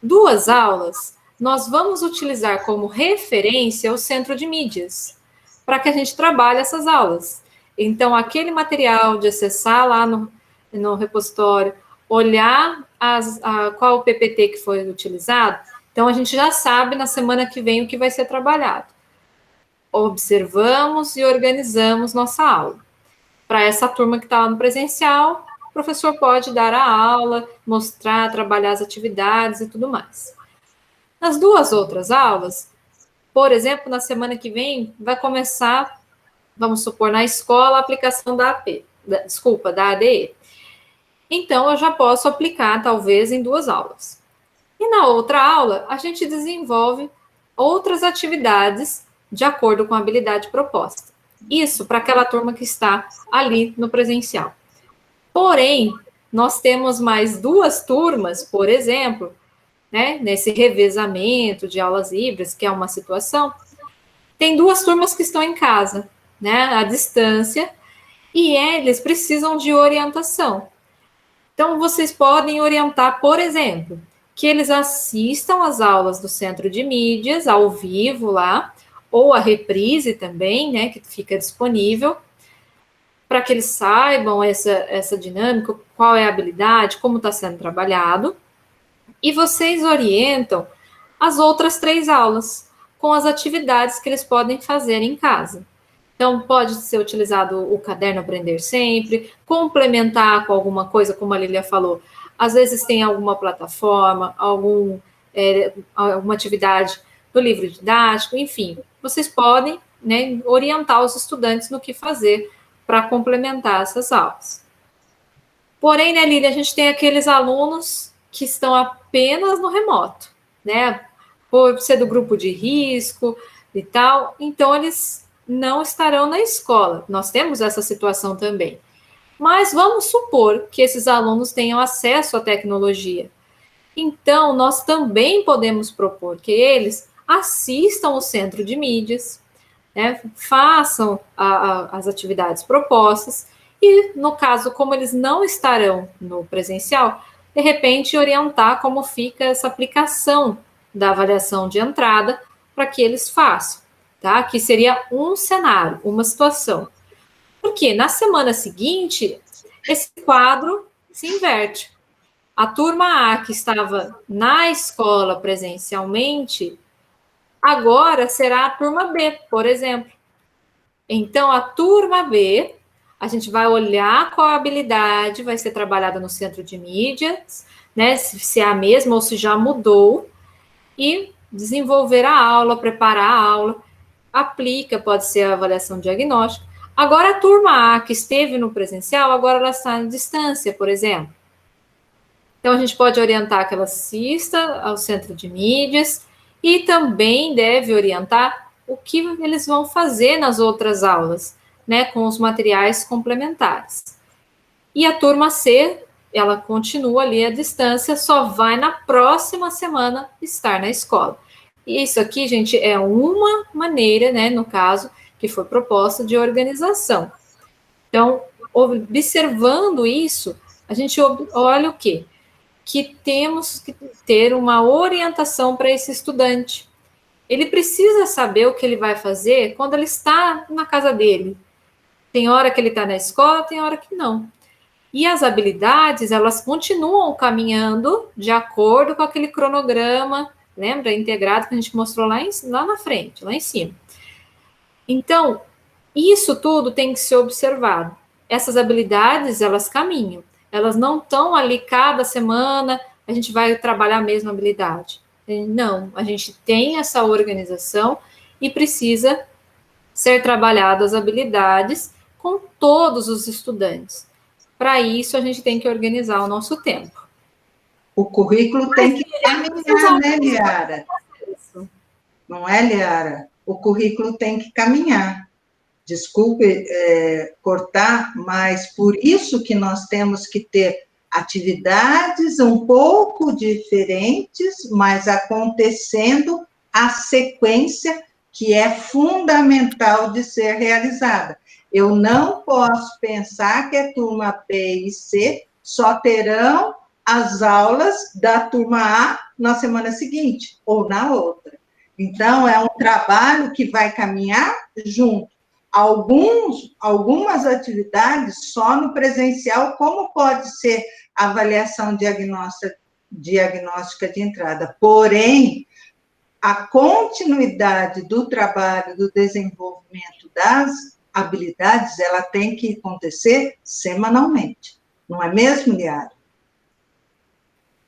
Speaker 1: 2 aulas nós vamos utilizar como referência o centro de mídias, para que a gente trabalhe essas aulas. Então, aquele material de acessar lá no repositório, olhar qual o PPT que foi utilizado, então a gente já sabe na semana que vem o que vai ser trabalhado. Observamos e organizamos nossa aula. Para essa turma que está lá no presencial, o professor pode dar a aula, mostrar, trabalhar as atividades e tudo mais. Nas 2 outras aulas, por exemplo, na semana que vem, vai começar, vamos supor, na escola, a aplicação da ADE. Então, eu já posso aplicar, talvez, em 2 aulas. E na outra aula, a gente desenvolve outras atividades de acordo com a habilidade proposta. Isso para aquela turma que está ali no presencial. Porém, nós temos mais 2 turmas, por exemplo, né, nesse revezamento de aulas híbridas, que é uma situação, tem 2 turmas que estão em casa, né, à distância, e eles precisam de orientação. Então, vocês podem orientar, por exemplo, que eles assistam às aulas do Centro de Mídias, ao vivo lá, ou a reprise também, né, que fica disponível, para que eles saibam essa dinâmica, qual é a habilidade, como está sendo trabalhado, e vocês orientam as outras 3 aulas, com as atividades que eles podem fazer em casa. Então, pode ser utilizado o caderno Aprender Sempre, complementar com alguma coisa, como a Lília falou. Às vezes tem alguma plataforma, alguma atividade do livro didático, enfim. Vocês podem, né, orientar os estudantes no que fazer para complementar essas aulas. Porém, né, Lília, a gente tem aqueles alunos que estão apenas no remoto, né? Por ser do grupo de risco e tal, então eles não estarão na escola. Nós temos essa situação também. Mas vamos supor que esses alunos tenham acesso à tecnologia. Então, nós também podemos propor que eles assistam o centro de mídias, né, façam as atividades propostas e, no caso, como eles não estarão no presencial, de repente orientar como fica essa aplicação da avaliação de entrada para que eles façam, tá? Que seria um cenário, uma situação. Porque na semana seguinte, esse quadro se inverte. A turma A, que estava na escola presencialmente, agora será a turma B, por exemplo. Então, a turma B, a gente vai olhar qual habilidade vai ser trabalhada no centro de mídias, né? Se é a mesma ou se já mudou, e desenvolver a aula, preparar a aula, aplica, pode ser a avaliação diagnóstica. Agora, a turma A, que esteve no presencial, agora ela está à distância, por exemplo. Então, a gente pode orientar que ela assista ao centro de mídias e também deve orientar o que eles vão fazer nas outras aulas, né, com os materiais complementares. E a turma C, ela continua ali à distância, só vai na próxima semana estar na escola. E isso aqui, gente, é uma maneira, né, no caso, que foi proposta de organização. Então, observando isso, a gente olha o quê? Que temos que ter uma orientação para esse estudante. Ele precisa saber o que ele vai fazer quando ele está na casa dele. Tem hora que ele está na escola, tem hora que não. E as habilidades, elas continuam caminhando de acordo com aquele cronograma, lembra? Integrado que a gente mostrou lá na frente, lá em cima. Então, isso tudo tem que ser observado. Essas habilidades, elas caminham. Elas não estão ali cada semana, a gente vai trabalhar a mesma habilidade. Não, a gente tem essa organização e precisa ser trabalhadas as habilidades com todos os estudantes. Para isso, a gente tem que organizar o nosso tempo.
Speaker 2: O currículo tem que caminhar, né, Liara? Não é, Liara? O currículo tem que caminhar. Desculpe cortar, mas por isso que nós temos que ter atividades um pouco diferentes, mas acontecendo a sequência que é fundamental de ser realizada. Eu não posso pensar que a turma B e C só terão as aulas da turma A na semana seguinte, ou na outra. Então, é um trabalho que vai caminhar junto. Algumas atividades só no presencial, como pode ser a avaliação diagnóstica de entrada. Porém, a continuidade do trabalho, do desenvolvimento das habilidades, ela tem que acontecer semanalmente. Não é mesmo, Liara?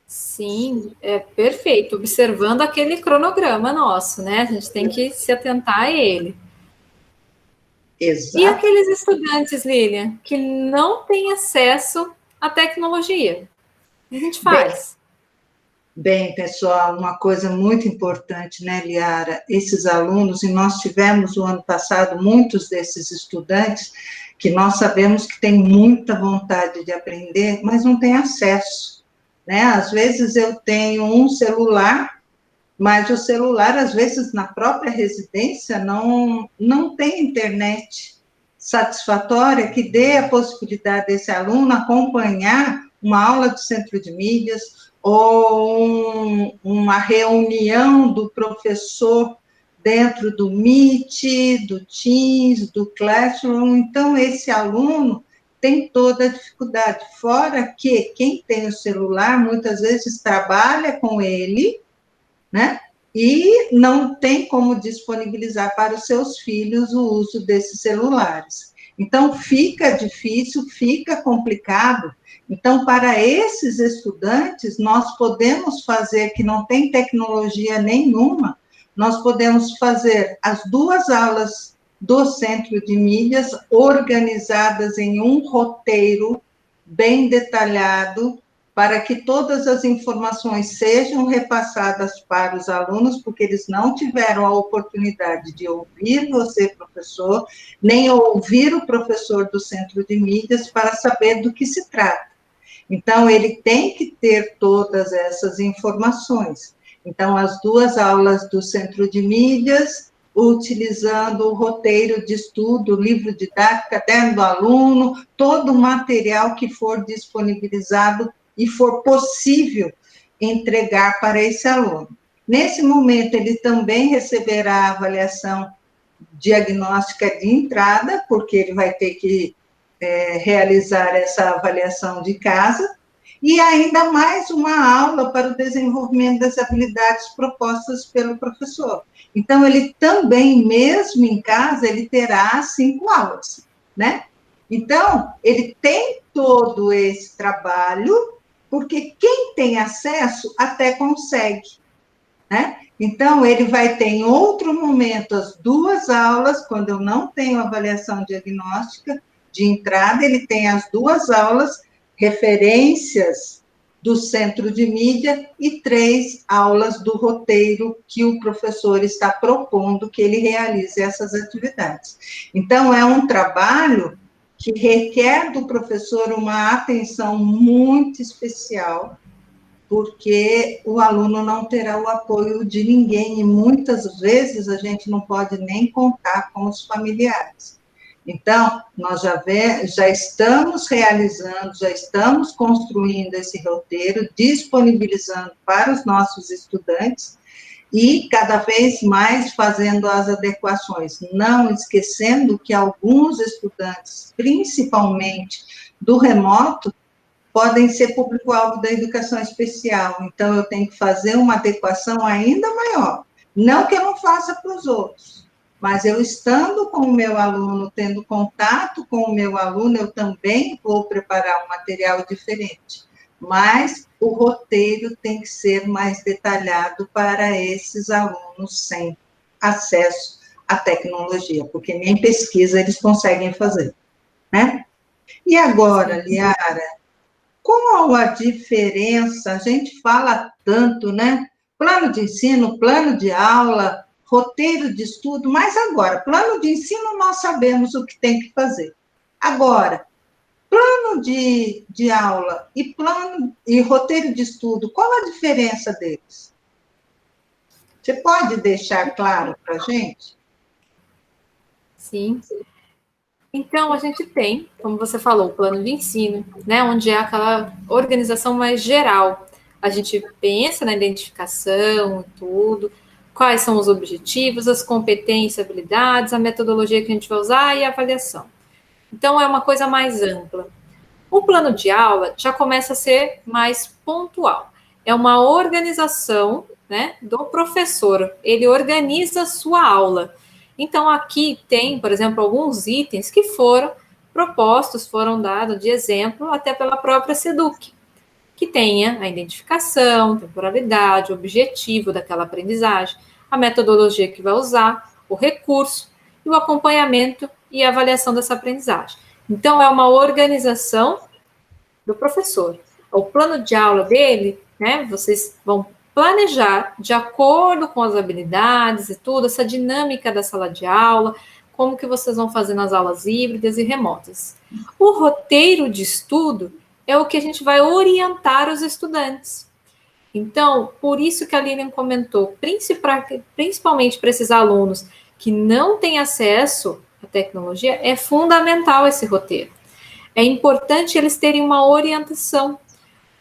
Speaker 1: Sim, é perfeito. Observando aquele cronograma nosso, né? A gente tem que se atentar a ele.
Speaker 2: Exato.
Speaker 1: E aqueles estudantes, Lilian, que não têm acesso à tecnologia? O que a gente faz?
Speaker 2: Bem, pessoal, uma coisa muito importante, né, Liara? Esses alunos, e nós tivemos o ano passado muitos desses estudantes que nós sabemos que têm muita vontade de aprender, mas não têm acesso, né? Às vezes eu tenho um celular, mas o celular, às vezes, na própria residência, não tem internet satisfatória que dê a possibilidade desse aluno acompanhar uma aula do centro de mídias, ou uma reunião do professor dentro do Meet, do Teams, do Classroom. Então, esse aluno tem toda a dificuldade. Fora que quem tem o celular, muitas vezes trabalha com ele, né? E não tem como disponibilizar para os seus filhos o uso desses celulares. Então, fica difícil, fica complicado. Então, para esses estudantes, nós podemos fazer, que não tem tecnologia nenhuma, nós podemos fazer as 2 aulas do Centro de Mídias organizadas em um roteiro bem detalhado, para que todas as informações sejam repassadas para os alunos, porque eles não tiveram a oportunidade de ouvir você, professor, nem ouvir o professor do Centro de Mídias para saber do que se trata. Então, ele tem que ter todas essas informações. Então, as 2 aulas do Centro de Mídias, utilizando o roteiro de estudo, livro didático, caderno do aluno, todo o material que for disponibilizado e for possível entregar para esse aluno. Nesse momento, ele também receberá a avaliação diagnóstica de entrada, porque ele vai ter que realizar essa avaliação de casa, e ainda mais uma aula para o desenvolvimento das habilidades propostas pelo professor. Então, ele também, mesmo em casa, ele terá 5 aulas, né? Então, ele tem todo esse trabalho, porque quem tem acesso até consegue, né? Então, ele vai ter em outro momento as 2 aulas, quando eu não tenho avaliação diagnóstica de entrada, ele tem as 2 aulas, referências do Centro de Mídia e 3 aulas do roteiro que o professor está propondo que ele realize essas atividades. Então, é um trabalho que requer do professor uma atenção muito especial, porque o aluno não terá o apoio de ninguém, e muitas vezes a gente não pode nem contar com os familiares. Então, nós já estamos realizando, já estamos construindo esse roteiro, disponibilizando para os nossos estudantes, e cada vez mais fazendo as adequações, não esquecendo que alguns estudantes, principalmente do remoto, podem ser público-alvo da educação especial. Então, eu tenho que fazer uma adequação ainda maior. Não que eu não faça para os outros, mas eu estando com o meu aluno, tendo contato com o meu aluno, eu também vou preparar um material diferente. Mas o roteiro tem que ser mais detalhado para esses alunos sem acesso à tecnologia, porque nem pesquisa eles conseguem fazer, né? E agora, Liara, qual a diferença? A gente fala tanto, né? Plano de ensino, plano de aula, roteiro de estudo, mas agora, plano de ensino nós sabemos o que tem que fazer. Agora, plano de aula e roteiro de estudo, qual a diferença deles? Você pode deixar claro para a gente?
Speaker 1: Sim. Então, a gente tem, como você falou, o plano de ensino, né, onde é aquela organização mais geral. A gente pensa na identificação e tudo, quais são os objetivos, as competências, habilidades, a metodologia que a gente vai usar e a avaliação. Então, é uma coisa mais ampla. O plano de aula já começa a ser mais pontual. É uma organização, né, do professor. Ele organiza a sua aula. Então, aqui tem, por exemplo, alguns itens que foram propostos, foram dados de exemplo até pela própria SEDUC, que tenha a identificação, temporalidade, objetivo daquela aprendizagem, a metodologia que vai usar, o recurso e o acompanhamento e avaliação dessa aprendizagem. Então, é uma organização do professor. O plano de aula dele, né, vocês vão planejar de acordo com as habilidades e tudo, essa dinâmica da sala de aula, como que vocês vão fazer nas aulas híbridas e remotas. O roteiro de estudo é o que a gente vai orientar os estudantes. Então, por isso que a Lilian comentou, principalmente para esses alunos que não têm acesso à tecnologia, é fundamental esse roteiro. É importante eles terem uma orientação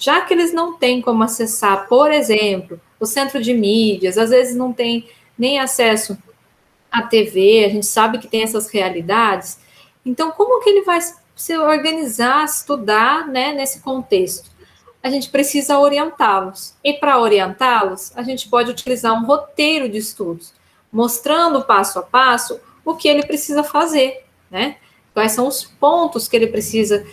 Speaker 1: Já que eles não têm como acessar, por exemplo, o centro de mídias, às vezes não tem nem acesso à TV, a gente sabe que tem essas realidades, então como que ele vai se organizar, estudar, né, nesse contexto? A gente precisa orientá-los. E para orientá-los, a gente pode utilizar um roteiro de estudos, mostrando passo a passo o que ele precisa fazer, né? Quais são os pontos que ele precisa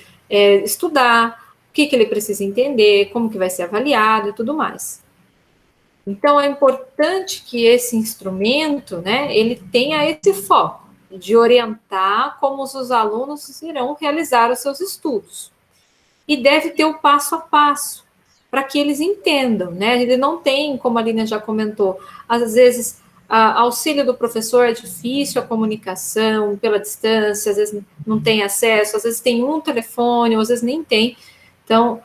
Speaker 1: estudar, o que ele precisa entender, como que vai ser avaliado e tudo mais. Então, é importante que esse instrumento, né, ele tenha esse foco de orientar como os alunos irão realizar os seus estudos. E deve ter o passo a passo, para que eles entendam, né? Ele não tem, como a Lina já comentou, às vezes, auxílio do professor é difícil, a comunicação pela distância, às vezes não tem acesso, às vezes tem um telefone, às vezes nem tem. Então,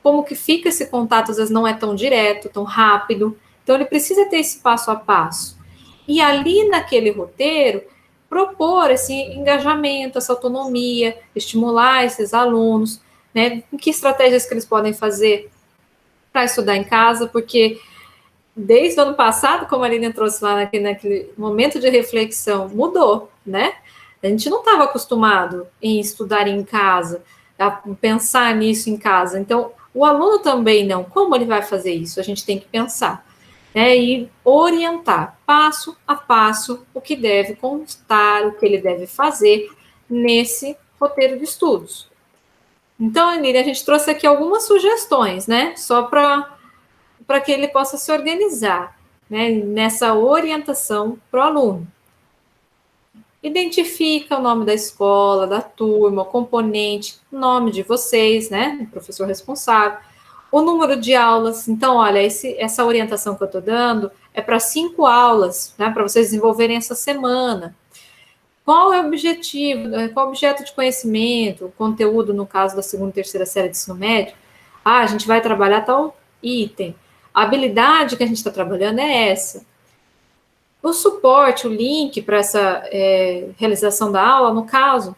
Speaker 1: como que fica esse contato, às vezes não é tão direto, tão rápido. Então, ele precisa ter esse passo a passo. E ali naquele roteiro, propor esse engajamento, essa autonomia, estimular esses alunos, né? Que estratégias que eles podem fazer para estudar em casa, porque desde o ano passado, como a Lilian trouxe lá naquele momento de reflexão, mudou, né? A gente não estava acostumado em estudar em casa, a pensar nisso em casa. Então, o aluno também não. Como ele vai fazer isso? A gente tem que pensar, né? E orientar passo a passo o que deve constar, o que ele deve fazer nesse roteiro de estudos. Então, Anília, a gente trouxe aqui algumas sugestões, né? Só para que ele possa se organizar, né? Nessa orientação para o aluno. Identifica o nome da escola, da turma, o componente, o nome de vocês, né? O professor responsável. O número de aulas. Então, olha, essa orientação que eu estou dando é para 5 aulas, né? Para vocês desenvolverem essa semana. Qual é o objetivo, qual é o objeto de conhecimento, o conteúdo, no caso da segunda e terceira série de ensino médio? A gente vai trabalhar tal item. A habilidade que a gente está trabalhando é essa. O suporte, o link para essa realização da aula, no caso,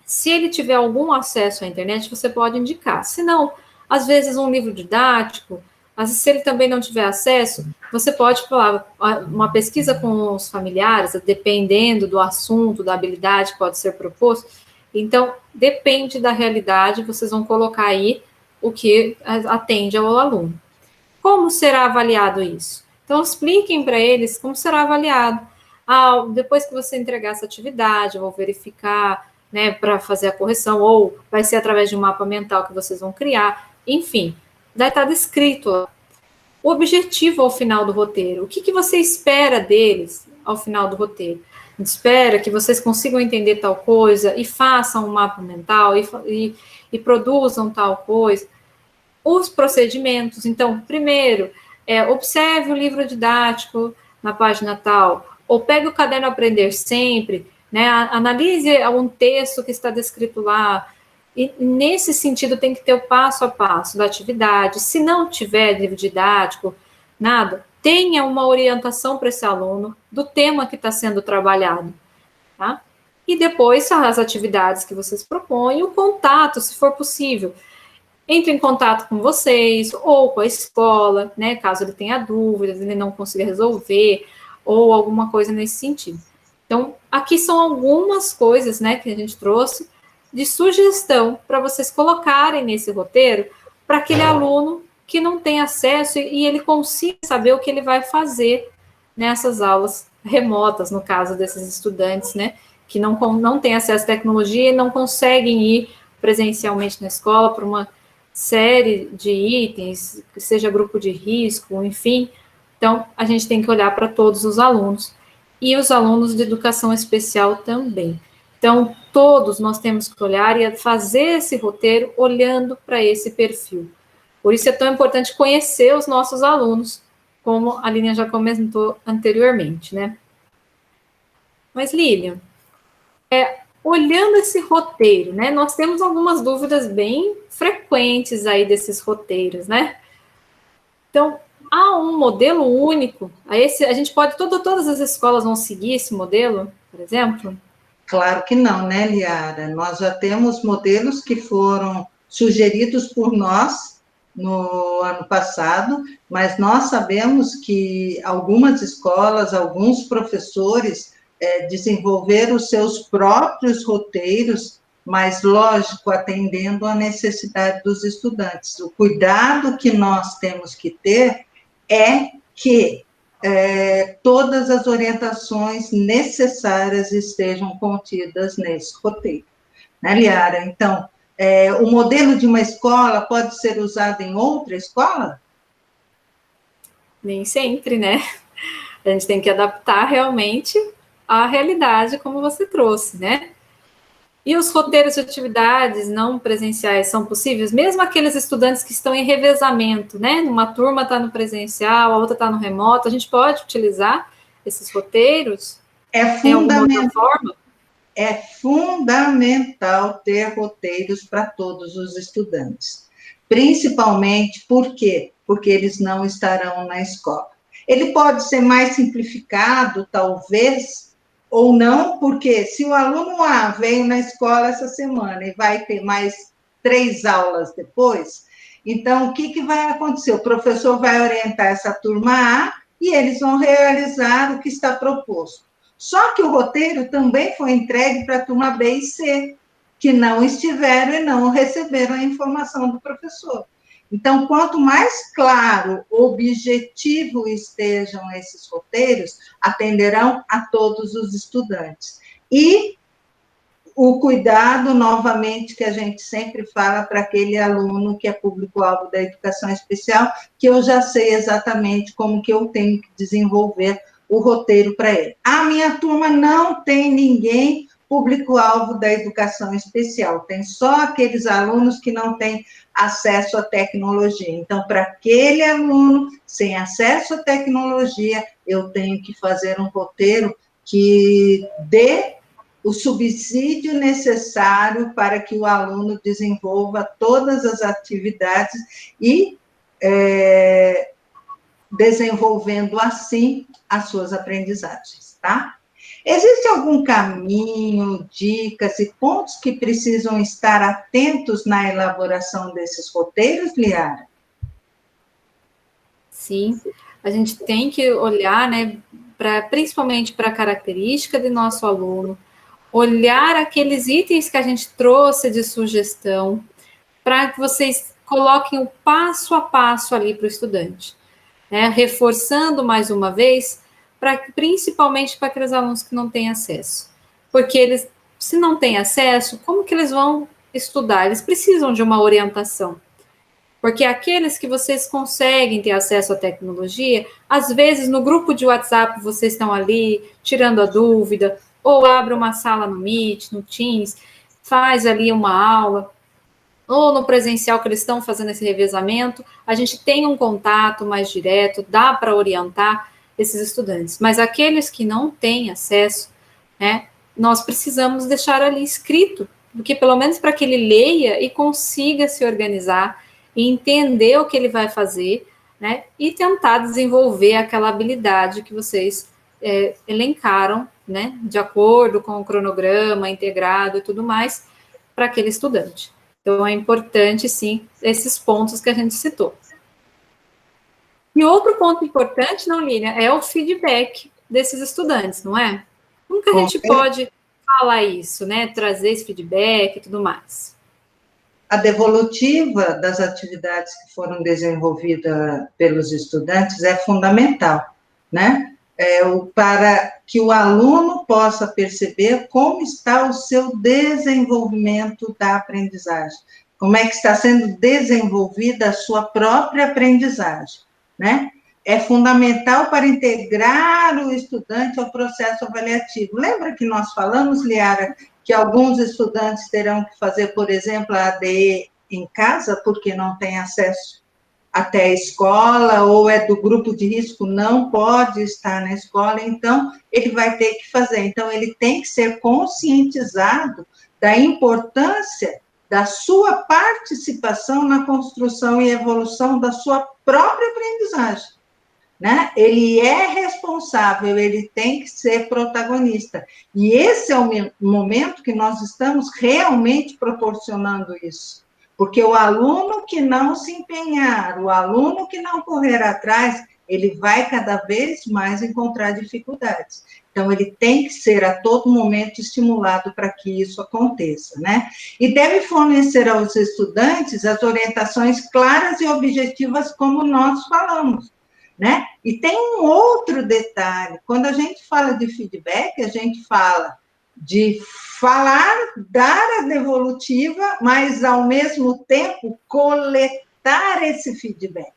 Speaker 1: se ele tiver algum acesso à internet, você pode indicar. Se não, às vezes um livro didático, às vezes se ele também não tiver acesso, você pode falar uma pesquisa com os familiares, dependendo do assunto, da habilidade que pode ser proposto. Então, depende da realidade, vocês vão colocar aí o que atende ao aluno. Como será avaliado isso? Então, expliquem para eles como será avaliado. Depois que você entregar essa atividade, eu vou verificar, né, para fazer a correção, ou vai ser através de um mapa mental que vocês vão criar. Enfim, vai estar descrito lá. O objetivo ao final do roteiro. O que você espera deles ao final do roteiro? A gente espera que vocês consigam entender tal coisa e façam um mapa mental e produzam tal coisa. Os procedimentos. Então, primeiro, observe o livro didático na página tal, ou pegue o caderno Aprender Sempre, né? Analise um texto que está descrito lá. E nesse sentido tem que ter o passo a passo da atividade. Se não tiver livro didático, nada, tenha uma orientação para esse aluno do tema que está sendo trabalhado, tá? E depois as atividades que vocês propõem, o contato, se for possível. Entre em contato com vocês ou com a escola, né? Caso ele tenha dúvidas, ele não consiga resolver, ou alguma coisa nesse sentido. Então, aqui são algumas coisas, né, que a gente trouxe de sugestão para vocês colocarem nesse roteiro para aquele aluno que não tem acesso e ele consiga saber o que ele vai fazer nessas aulas remotas, no caso desses estudantes, né, que não têm acesso à tecnologia e não conseguem ir presencialmente na escola para uma série de itens, que seja grupo de risco, enfim. Então, a gente tem que olhar para todos os alunos e os alunos de educação especial também. Então, todos nós temos que olhar e fazer esse roteiro olhando para esse perfil. Por isso é tão importante conhecer os nossos alunos, como a Lilian já comentou anteriormente, né? Mas, Lilian, olhando esse roteiro, né? Nós temos algumas dúvidas bem frequentes aí desses roteiros, né? Então, há um modelo único? A gente pode, todas as escolas vão seguir esse modelo, por exemplo?
Speaker 2: Claro que não, né, Liara? Nós já temos modelos que foram sugeridos por nós no ano passado, mas nós sabemos que algumas escolas, alguns professores desenvolveram os seus próprios roteiros, mas, lógico, atendendo à necessidade dos estudantes. O cuidado que nós temos que ter é que todas as orientações necessárias estejam contidas nesse roteiro. Né, Liara? Então, o modelo de uma escola pode ser usado em outra escola?
Speaker 1: Nem sempre, né? A gente tem que adaptar realmente à realidade, como você trouxe, né? E os roteiros de atividades não presenciais são possíveis? Mesmo aqueles estudantes que estão em revezamento, né? Uma turma está no presencial, a outra está no remoto, a gente pode utilizar esses roteiros? Tem alguma outra forma?
Speaker 2: É fundamental ter roteiros para todos os estudantes. Principalmente por quê? Porque eles não estarão na escola. Ele pode ser mais simplificado, talvez, ou não, porque se o aluno A veio na escola essa semana e vai ter mais 3 aulas depois, então o que vai acontecer? O professor vai orientar essa turma A e eles vão realizar o que está proposto. Só que o roteiro também foi entregue para a turma B e C, que não estiveram e não receberam a informação do professor. Então, quanto mais claro, objetivo estejam esses roteiros, atenderão a todos os estudantes. E o cuidado, novamente, que a gente sempre fala para aquele aluno que é público-alvo da educação especial, que eu já sei exatamente como que eu tenho que desenvolver o roteiro para ele. A minha turma não tem ninguém público-alvo da educação especial, tem só aqueles alunos que não têm acesso à tecnologia. Então, para aquele aluno sem acesso à tecnologia, eu tenho que fazer um roteiro que dê o subsídio necessário para que o aluno desenvolva todas as atividades e desenvolvendo assim as suas aprendizagens, tá? Existe algum caminho, dicas e pontos que precisam estar atentos na elaboração desses roteiros, Liara?
Speaker 1: Sim, a gente tem que olhar, né, principalmente para a característica do nosso aluno, olhar aqueles itens que a gente trouxe de sugestão, para que vocês coloquem o passo a passo ali para o estudante, né? Reforçando mais uma vez, principalmente para aqueles alunos que não têm acesso. Porque eles, se não têm acesso, como que eles vão estudar? Eles precisam de uma orientação. Porque aqueles que vocês conseguem ter acesso à tecnologia, às vezes no grupo de WhatsApp vocês estão ali tirando a dúvida, ou abre uma sala no Meet, no Teams, faz ali uma aula, ou no presencial que eles estão fazendo esse revezamento, a gente tem um contato mais direto, dá para orientar esses estudantes. Mas aqueles que não têm acesso, né, nós precisamos deixar ali escrito, porque pelo menos para que ele leia e consiga se organizar e entender o que ele vai fazer, né, e tentar desenvolver aquela habilidade que vocês elencaram, né, de acordo com o cronograma integrado e tudo mais, para aquele estudante. Então, é importante, sim, esses pontos que a gente citou. E outro ponto importante, não, Lilian, é o feedback desses estudantes, não é? Como que a gente pode falar isso, né? Trazer esse feedback e tudo mais.
Speaker 2: A devolutiva das atividades que foram desenvolvidas pelos estudantes é fundamental, né? Para que o aluno possa perceber como está o seu desenvolvimento da aprendizagem, como é que está sendo desenvolvida a sua própria aprendizagem, né? É fundamental para integrar o estudante ao processo avaliativo. Lembra que nós falamos, Liara, que alguns estudantes terão que fazer, por exemplo, a ADE em casa, porque não tem acesso até a escola, ou é do grupo de risco, não pode estar na escola, então ele vai ter que fazer. Então, ele tem que ser conscientizado da importância da sua participação na construção e evolução da sua própria aprendizagem. Né? Ele é responsável, ele tem que ser protagonista. E esse é o momento que nós estamos realmente proporcionando isso. Porque o aluno que não se empenhar, o aluno que não correr atrás, ele vai cada vez mais encontrar dificuldades. Então, ele tem que ser a todo momento estimulado para que isso aconteça, né? E deve fornecer aos estudantes as orientações claras e objetivas, como nós falamos, né? E tem um outro detalhe: quando a gente fala de feedback, a gente fala de falar, dar a devolutiva, mas, ao mesmo tempo, coletar esse feedback.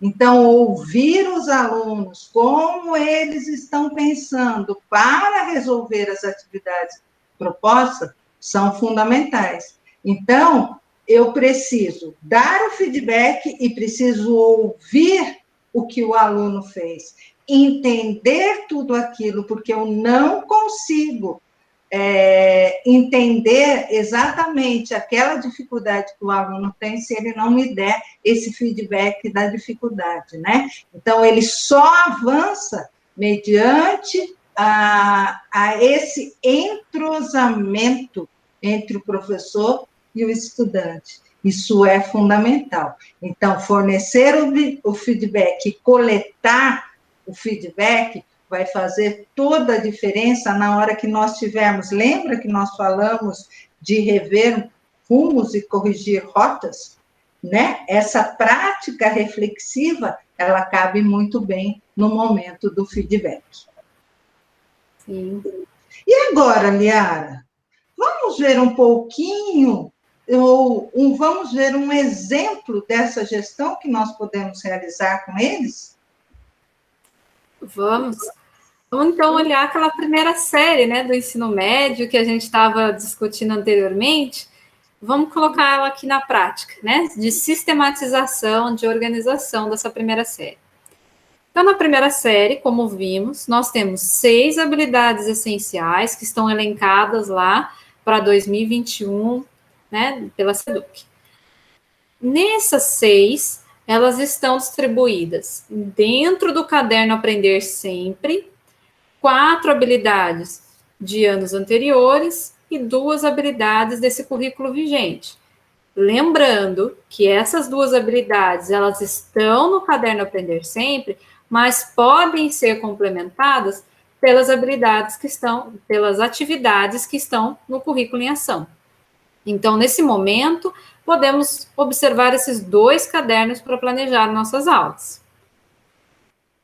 Speaker 2: Então, ouvir os alunos, como eles estão pensando para resolver as atividades propostas, são fundamentais. Então, eu preciso dar o feedback e preciso ouvir o que o aluno fez, entender tudo aquilo, porque eu não consigo entender exatamente aquela dificuldade que o aluno tem se ele não me der esse feedback da dificuldade, né? Então, ele só avança mediante a esse entrosamento entre o professor e o estudante. Isso é fundamental. Então, fornecer o feedback e coletar o feedback vai fazer toda a diferença na hora que nós tivermos. Lembra que nós falamos de rever rumos e corrigir rotas? Né? Essa prática reflexiva, ela cabe muito bem no momento do feedback.
Speaker 1: Sim.
Speaker 2: E agora, Liara, vamos ver um pouquinho, vamos ver um exemplo dessa gestão que nós podemos realizar com eles?
Speaker 1: Vamos. Vamos, então, olhar aquela primeira série, né, do ensino médio que a gente estava discutindo anteriormente. Vamos colocar ela aqui na prática, né, de sistematização, de organização dessa primeira série. Então, na primeira série, como vimos, nós temos 6 habilidades essenciais que estão elencadas lá para 2021, né, pela SEDUC. Nessas 6, elas estão distribuídas dentro do caderno Aprender Sempre, 4 habilidades de anos anteriores e 2 habilidades desse currículo vigente. Lembrando que essas 2 habilidades, elas estão no caderno Aprender Sempre, mas podem ser complementadas pelas habilidades que estão, pelas atividades que estão no currículo em ação. Então, nesse momento, podemos observar esses 2 cadernos para planejar nossas aulas.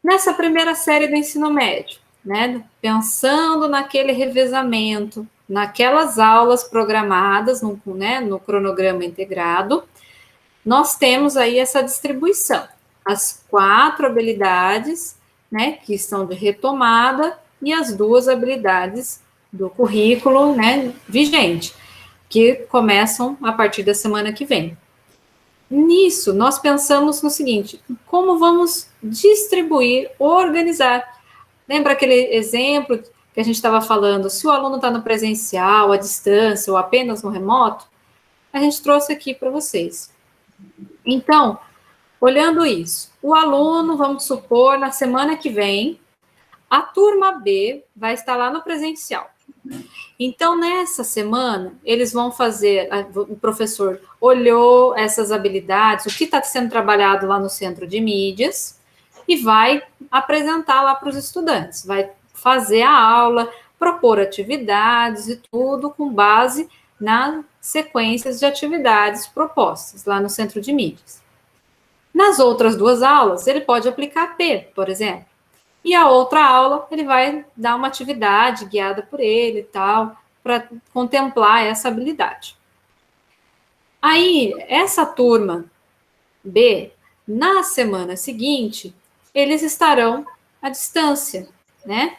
Speaker 1: Nessa primeira série do ensino médio, né, pensando naquele revezamento, naquelas aulas programadas no cronograma integrado, nós temos aí essa distribuição, as 4 habilidades, né, que estão de retomada e as 2 habilidades do currículo, né, vigente, que começam a partir da semana que vem. Nisso, nós pensamos no seguinte: como vamos distribuir, organizar? Lembra aquele exemplo que a gente estava falando? Se o aluno está no presencial, à distância ou apenas no remoto, a gente trouxe aqui para vocês. Então, olhando isso, o aluno, vamos supor, na semana que vem, a turma B vai estar lá no presencial. Então, nessa semana, eles vão fazer, o professor olhou essas habilidades, o que está sendo trabalhado lá no centro de mídias, e vai apresentar lá para os estudantes, vai fazer a aula, propor atividades e tudo com base nas sequências de atividades propostas lá no centro de mídias. Nas outras 2 aulas, ele pode aplicar P, por exemplo. E a outra aula, ele vai dar uma atividade guiada por ele e tal, para contemplar essa habilidade. Aí, essa turma B, na semana seguinte, eles estarão à distância, né?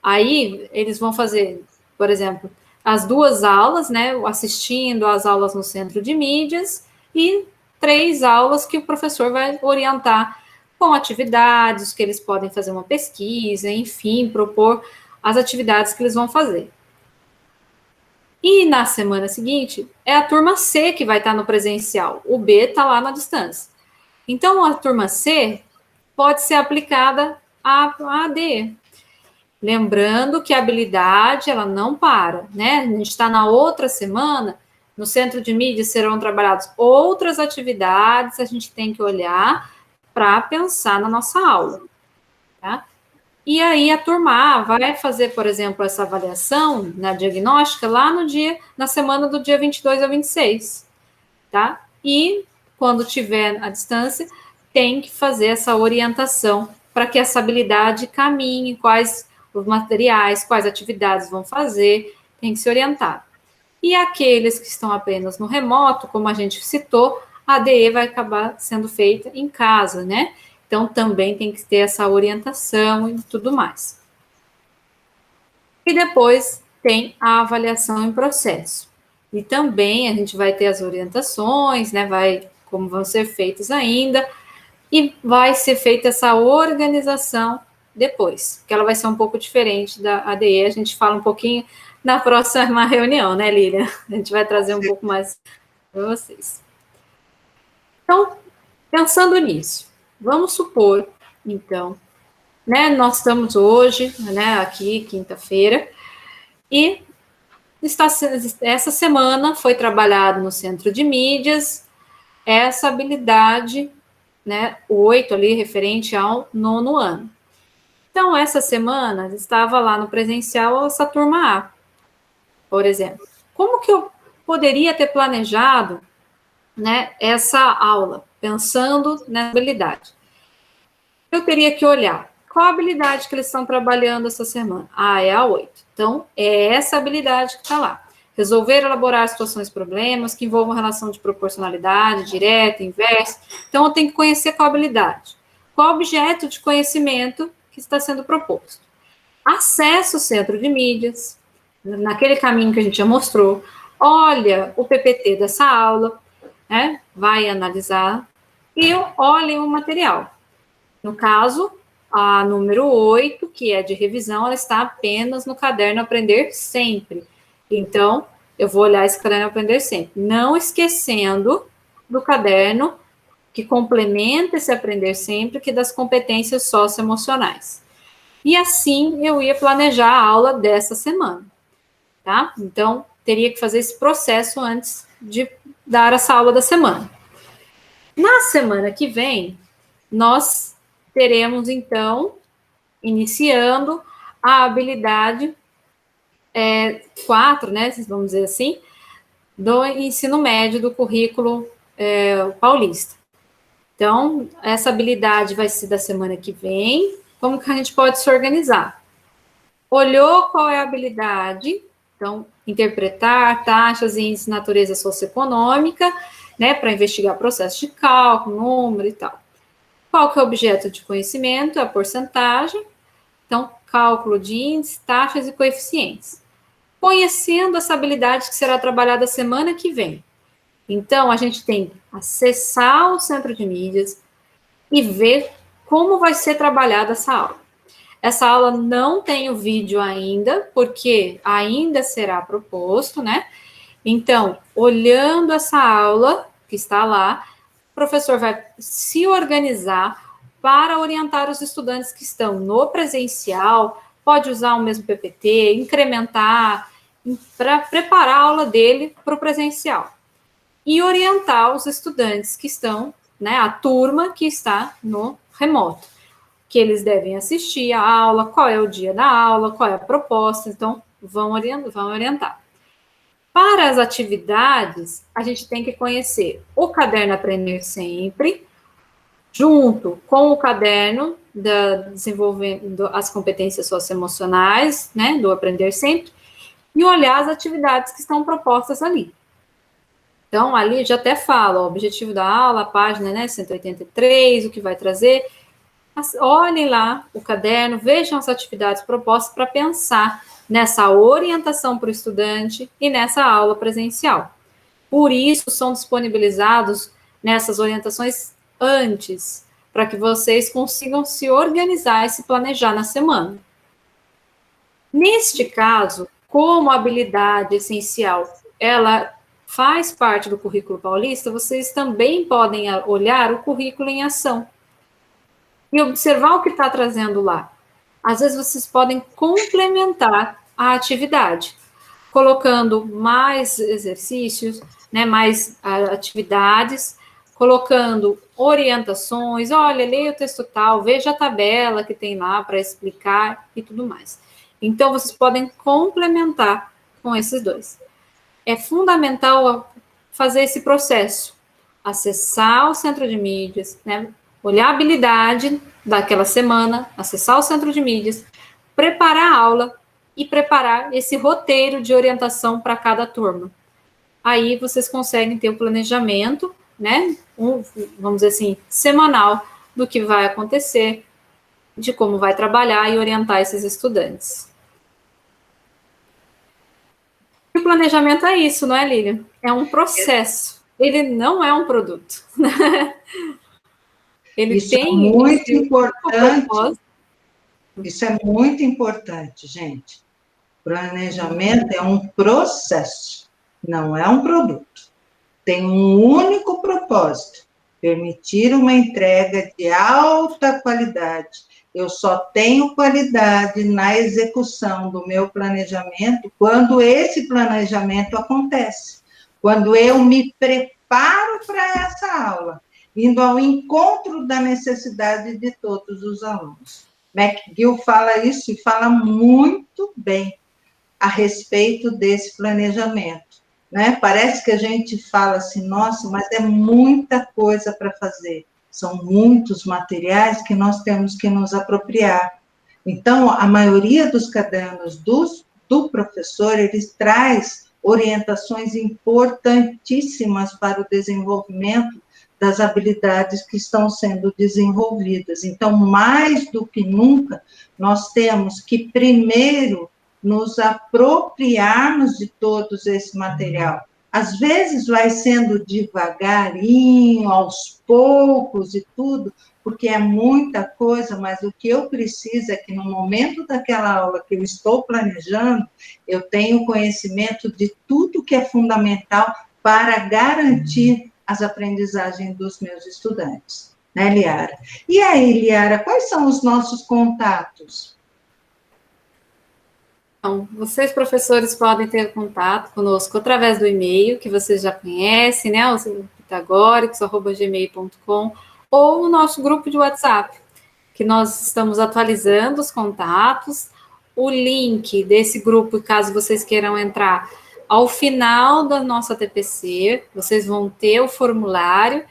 Speaker 1: Aí, eles vão fazer, por exemplo, as 2 aulas, né, assistindo às aulas no centro de mídias, e 3 aulas que o professor vai orientar com atividades, que eles podem fazer uma pesquisa, enfim, propor as atividades que eles vão fazer. E na semana seguinte, é a turma C que vai estar no presencial, o B está lá na distância. Então, a turma C pode ser aplicada à AD. Lembrando que a habilidade, ela não para, né? A gente está na outra semana, No centro de mídias serão trabalhadas outras atividades, a gente tem que olhar para pensar na nossa aula, tá? E aí a turma A vai fazer, por exemplo, essa avaliação na diagnóstica lá na semana do dia 22 a 26, tá? E quando tiver a distância, tem que fazer essa orientação para que essa habilidade caminhe, quais os materiais, quais atividades vão fazer, tem que se orientar. E aqueles que estão apenas no remoto, como a gente citou, a ADE vai acabar sendo feita em casa, né? Então, também tem que ter essa orientação e tudo mais. E depois tem a avaliação em processo. E também a gente vai ter as orientações, né? Como vão ser feitas ainda, e vai ser feita essa organização depois, que ela vai ser um pouco diferente da ADE, a gente fala um pouquinho na próxima reunião, né, Lília? A gente vai trazer um pouco mais para vocês. Então, pensando nisso, vamos supor, então, né, nós estamos hoje, né, aqui, quinta-feira, e essa semana foi trabalhado no centro de mídias essa habilidade, né, 8 ali, referente ao 9º ano. Então, essa semana, estava lá no presencial essa turma A, por exemplo. Como que eu poderia ter planejado, né, essa aula, pensando na habilidade? Eu teria que olhar qual a habilidade que eles estão trabalhando essa semana. Ah, é a 8. Então, é essa habilidade que está lá. Resolver, elaborar situações, problemas que envolvam relação de proporcionalidade, direta, inversa. Então, eu tenho que conhecer qual habilidade. Qual objeto de conhecimento que está sendo proposto. Acesso ao centro de mídias, naquele caminho que a gente já mostrou. Olha o PPT dessa aula, né? Vai analisar e olhem o material. No caso, a número 8, que é de revisão, ela está apenas no caderno Aprender Sempre. Então, eu vou olhar esse caderno Aprender Sempre, não esquecendo do caderno que complementa esse Aprender Sempre, que é das competências socioemocionais. E assim, eu ia planejar a aula dessa semana, tá? Então, teria que fazer esse processo antes de dar essa aula da semana. Na semana que vem, nós teremos, então, iniciando a habilidade 4, né, vamos dizer assim, do ensino médio do currículo paulista. Então, essa habilidade vai ser da semana que vem. Como que a gente pode se organizar? Olhou qual é a habilidade, então, interpretar taxas e índices de natureza socioeconômica, né, para investigar processo de cálculo, número e tal. Qual que é o objeto de conhecimento? A porcentagem. Então, cálculo de índices, taxas e coeficientes. Conhecendo essa habilidade que será trabalhada semana que vem. Então, a gente tem que acessar o centro de mídias e ver como vai ser trabalhada essa aula. Essa aula não tem o vídeo ainda, porque ainda será proposto, né? Então, olhando essa aula que está lá, o professor vai se organizar para orientar os estudantes que estão no presencial, pode usar o mesmo PPT, incrementar, para preparar a aula dele para o presencial. E orientar os estudantes que estão, né, a turma que está no remoto, que eles devem assistir a aula, qual é o dia da aula, qual é a proposta, então vão orientar. Para as atividades, a gente tem que conhecer o caderno Aprender Sempre, junto com o caderno desenvolvendo as competências socioemocionais, né, do Aprender Sempre, e olhar as atividades que estão propostas ali. Então, ali já até fala, o objetivo da aula, a página, né, 183, o que vai trazer. Olhem lá o caderno, vejam as atividades propostas para pensar nessa orientação para o estudante e nessa aula presencial. Por isso, são disponibilizados nessas orientações antes, para que vocês consigam se organizar e se planejar na semana. Neste caso, como a habilidade essencial, ela faz parte do currículo paulista, vocês também podem olhar o currículo em ação e observar o que está trazendo lá. Às vezes, vocês podem complementar a atividade. colocando mais exercícios, né, mais atividades, colocando orientações, olha, leia o texto tal, veja a tabela que tem lá para explicar e tudo mais. Então, vocês podem complementar com esses dois. É fundamental fazer esse processo, acessar o centro de mídias, né, olhar a habilidade daquela semana, acessar o centro de mídias, preparar a aula e preparar esse roteiro de orientação para cada turma. Aí vocês conseguem ter o planejamento, né, vamos dizer assim, semanal do que vai acontecer, de como vai trabalhar e orientar esses estudantes. E o planejamento é isso, não é, Lívia? É um processo. Ele não é um produto. Ele
Speaker 2: Isso
Speaker 1: tem
Speaker 2: é muito
Speaker 1: esse
Speaker 2: importante. Isso é muito importante, gente. Planejamento é um processo, não é um produto. Tem um único propósito: permitir uma entrega de alta qualidade. Eu só tenho qualidade na execução do meu planejamento quando esse planejamento acontece, quando eu me preparo para essa aula, indo ao encontro da necessidade de todos os alunos. McGill fala isso e fala muito bem a respeito desse planejamento. Né? Parece que a gente fala assim, nossa, mas é muita coisa para fazer. São muitos materiais que nós temos que nos apropriar. Então, a maioria dos cadernos do professor, eles traz orientações importantíssimas para o desenvolvimento das habilidades que estão sendo desenvolvidas. Então, mais do que nunca, nós temos que, primeiro, nos apropriarmos de todo esse material. Às vezes vai sendo devagarinho, aos poucos e tudo, porque é muita coisa, mas o que eu preciso é que no momento daquela aula que eu estou planejando, eu tenho conhecimento de tudo que é fundamental para garantir as aprendizagens dos meus estudantes. Né, Liara? E aí, Liara, quais são os nossos contatos?
Speaker 1: Então, vocês, professores, podem ter contato conosco através do e-mail, que vocês já conhecem, né? O pitagóricos@gmail.com, ou o nosso grupo de WhatsApp, que nós estamos atualizando os contatos. O link desse grupo, caso vocês queiram entrar, ao final da nossa TPC, vocês vão ter o formulário.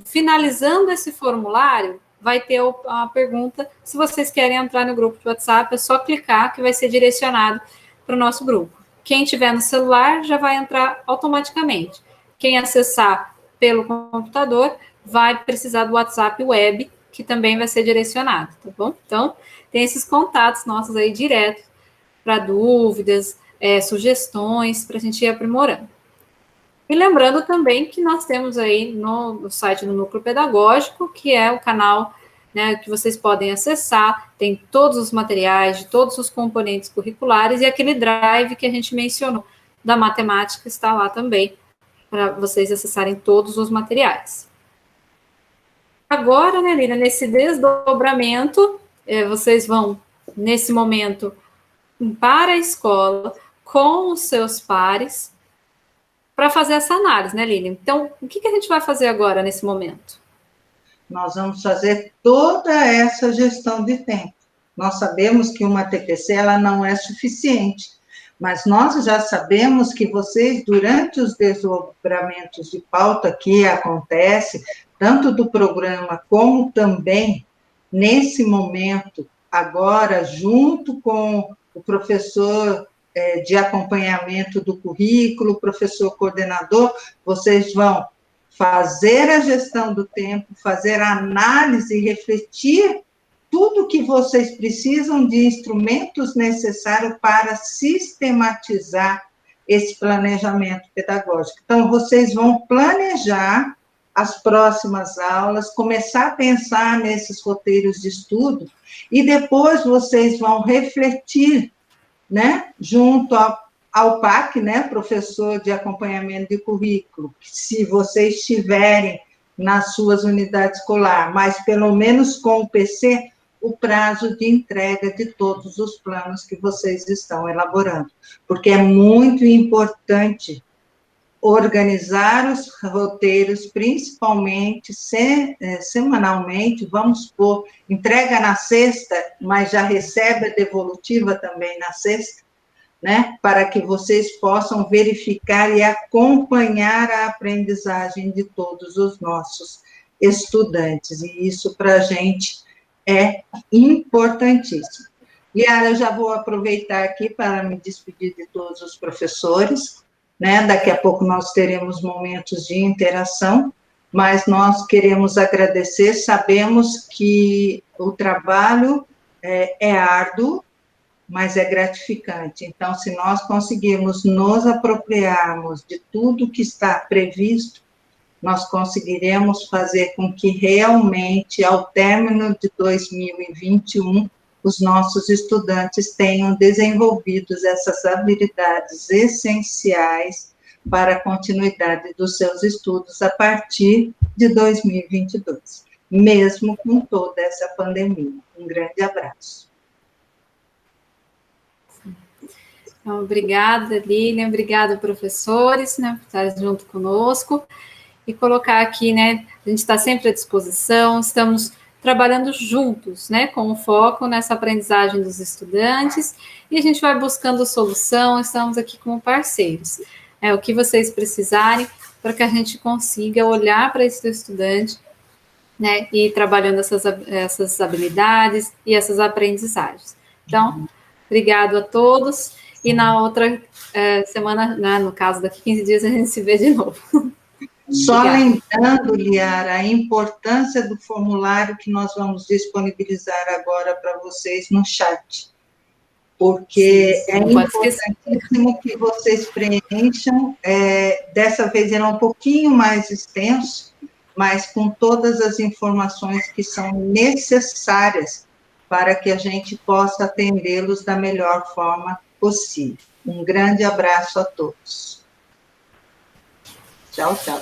Speaker 1: Finalizando esse formulário, vai ter a pergunta se vocês querem entrar no grupo de WhatsApp, é só clicar que vai ser direcionado para o nosso grupo. Quem tiver no celular já vai entrar automaticamente. Quem acessar pelo computador vai precisar do WhatsApp web, que também vai ser direcionado, tá bom? Então, tem esses contatos nossos aí direto para dúvidas, sugestões, para a gente ir aprimorando. E lembrando também que nós temos aí no site do Núcleo Pedagógico, que é o canal, né, que vocês podem acessar, tem todos os materiais de todos os componentes curriculares, e aquele drive que a gente mencionou da matemática está lá também, para vocês acessarem todos os materiais. Agora, né, Lina, nesse desdobramento, vocês vão, nesse momento, para a escola, com os seus pares, para fazer essa análise, né, Lilian? Então, o que a gente vai fazer agora, nesse momento?
Speaker 2: Nós vamos fazer toda essa gestão de tempo. Nós sabemos que uma TPC, ela não é suficiente, mas nós já sabemos que vocês, durante os desdobramentos de pauta que acontece, tanto do programa como também nesse momento, agora, junto com o professor de acompanhamento do currículo, professor coordenador, vocês vão fazer a gestão do tempo, fazer a análise, refletir tudo que vocês precisam de instrumentos necessários para sistematizar esse planejamento pedagógico. Então, vocês vão planejar as próximas aulas, começar a pensar nesses roteiros de estudo, e depois vocês vão refletir, né, junto ao PAC, né, professor de acompanhamento de currículo, se vocês tiverem nas suas unidades escolares, mas pelo menos com o PC, o prazo de entrega de todos os planos que vocês estão elaborando, porque é muito importante organizar os roteiros, principalmente semanalmente, vamos supor, entrega na sexta, mas já recebe a devolutiva também na sexta, né, para que vocês possam verificar e acompanhar a aprendizagem de todos os nossos estudantes, e isso para a gente é importantíssimo. Liara, eu já vou aproveitar aqui para me despedir de todos os professores, né, daqui a pouco nós teremos momentos de interação, mas nós queremos agradecer, sabemos que o trabalho é árduo, mas é gratificante. Então, se nós conseguirmos nos apropriarmos de tudo que está previsto, nós conseguiremos fazer com que realmente, ao término de 2021, os nossos estudantes tenham desenvolvido essas habilidades essenciais para a continuidade dos seus estudos a partir de 2022, mesmo com toda essa pandemia. Um grande abraço.
Speaker 1: Então, obrigada, Lilian, obrigada, professores, né, por estar junto conosco, e colocar aqui, né, a gente está sempre à disposição, estamos trabalhando juntos, né, com o foco nessa aprendizagem dos estudantes, e a gente vai buscando solução, estamos aqui como parceiros. O que vocês precisarem, para que a gente consiga olhar para esse estudante, né, e ir trabalhando essas habilidades e essas aprendizagens. Então, obrigado a todos, e na outra semana, né, no caso, daqui 15 dias, a gente se vê de novo.
Speaker 2: Só lembrando, Liara, a importância do formulário que nós vamos disponibilizar agora para vocês no chat, porque sim, é importantíssimo que vocês preencham, dessa vez era um pouquinho mais extenso, mas com todas as informações que são necessárias para que a gente possa atendê-los da melhor forma possível. Um grande abraço a todos. Tchau, tchau.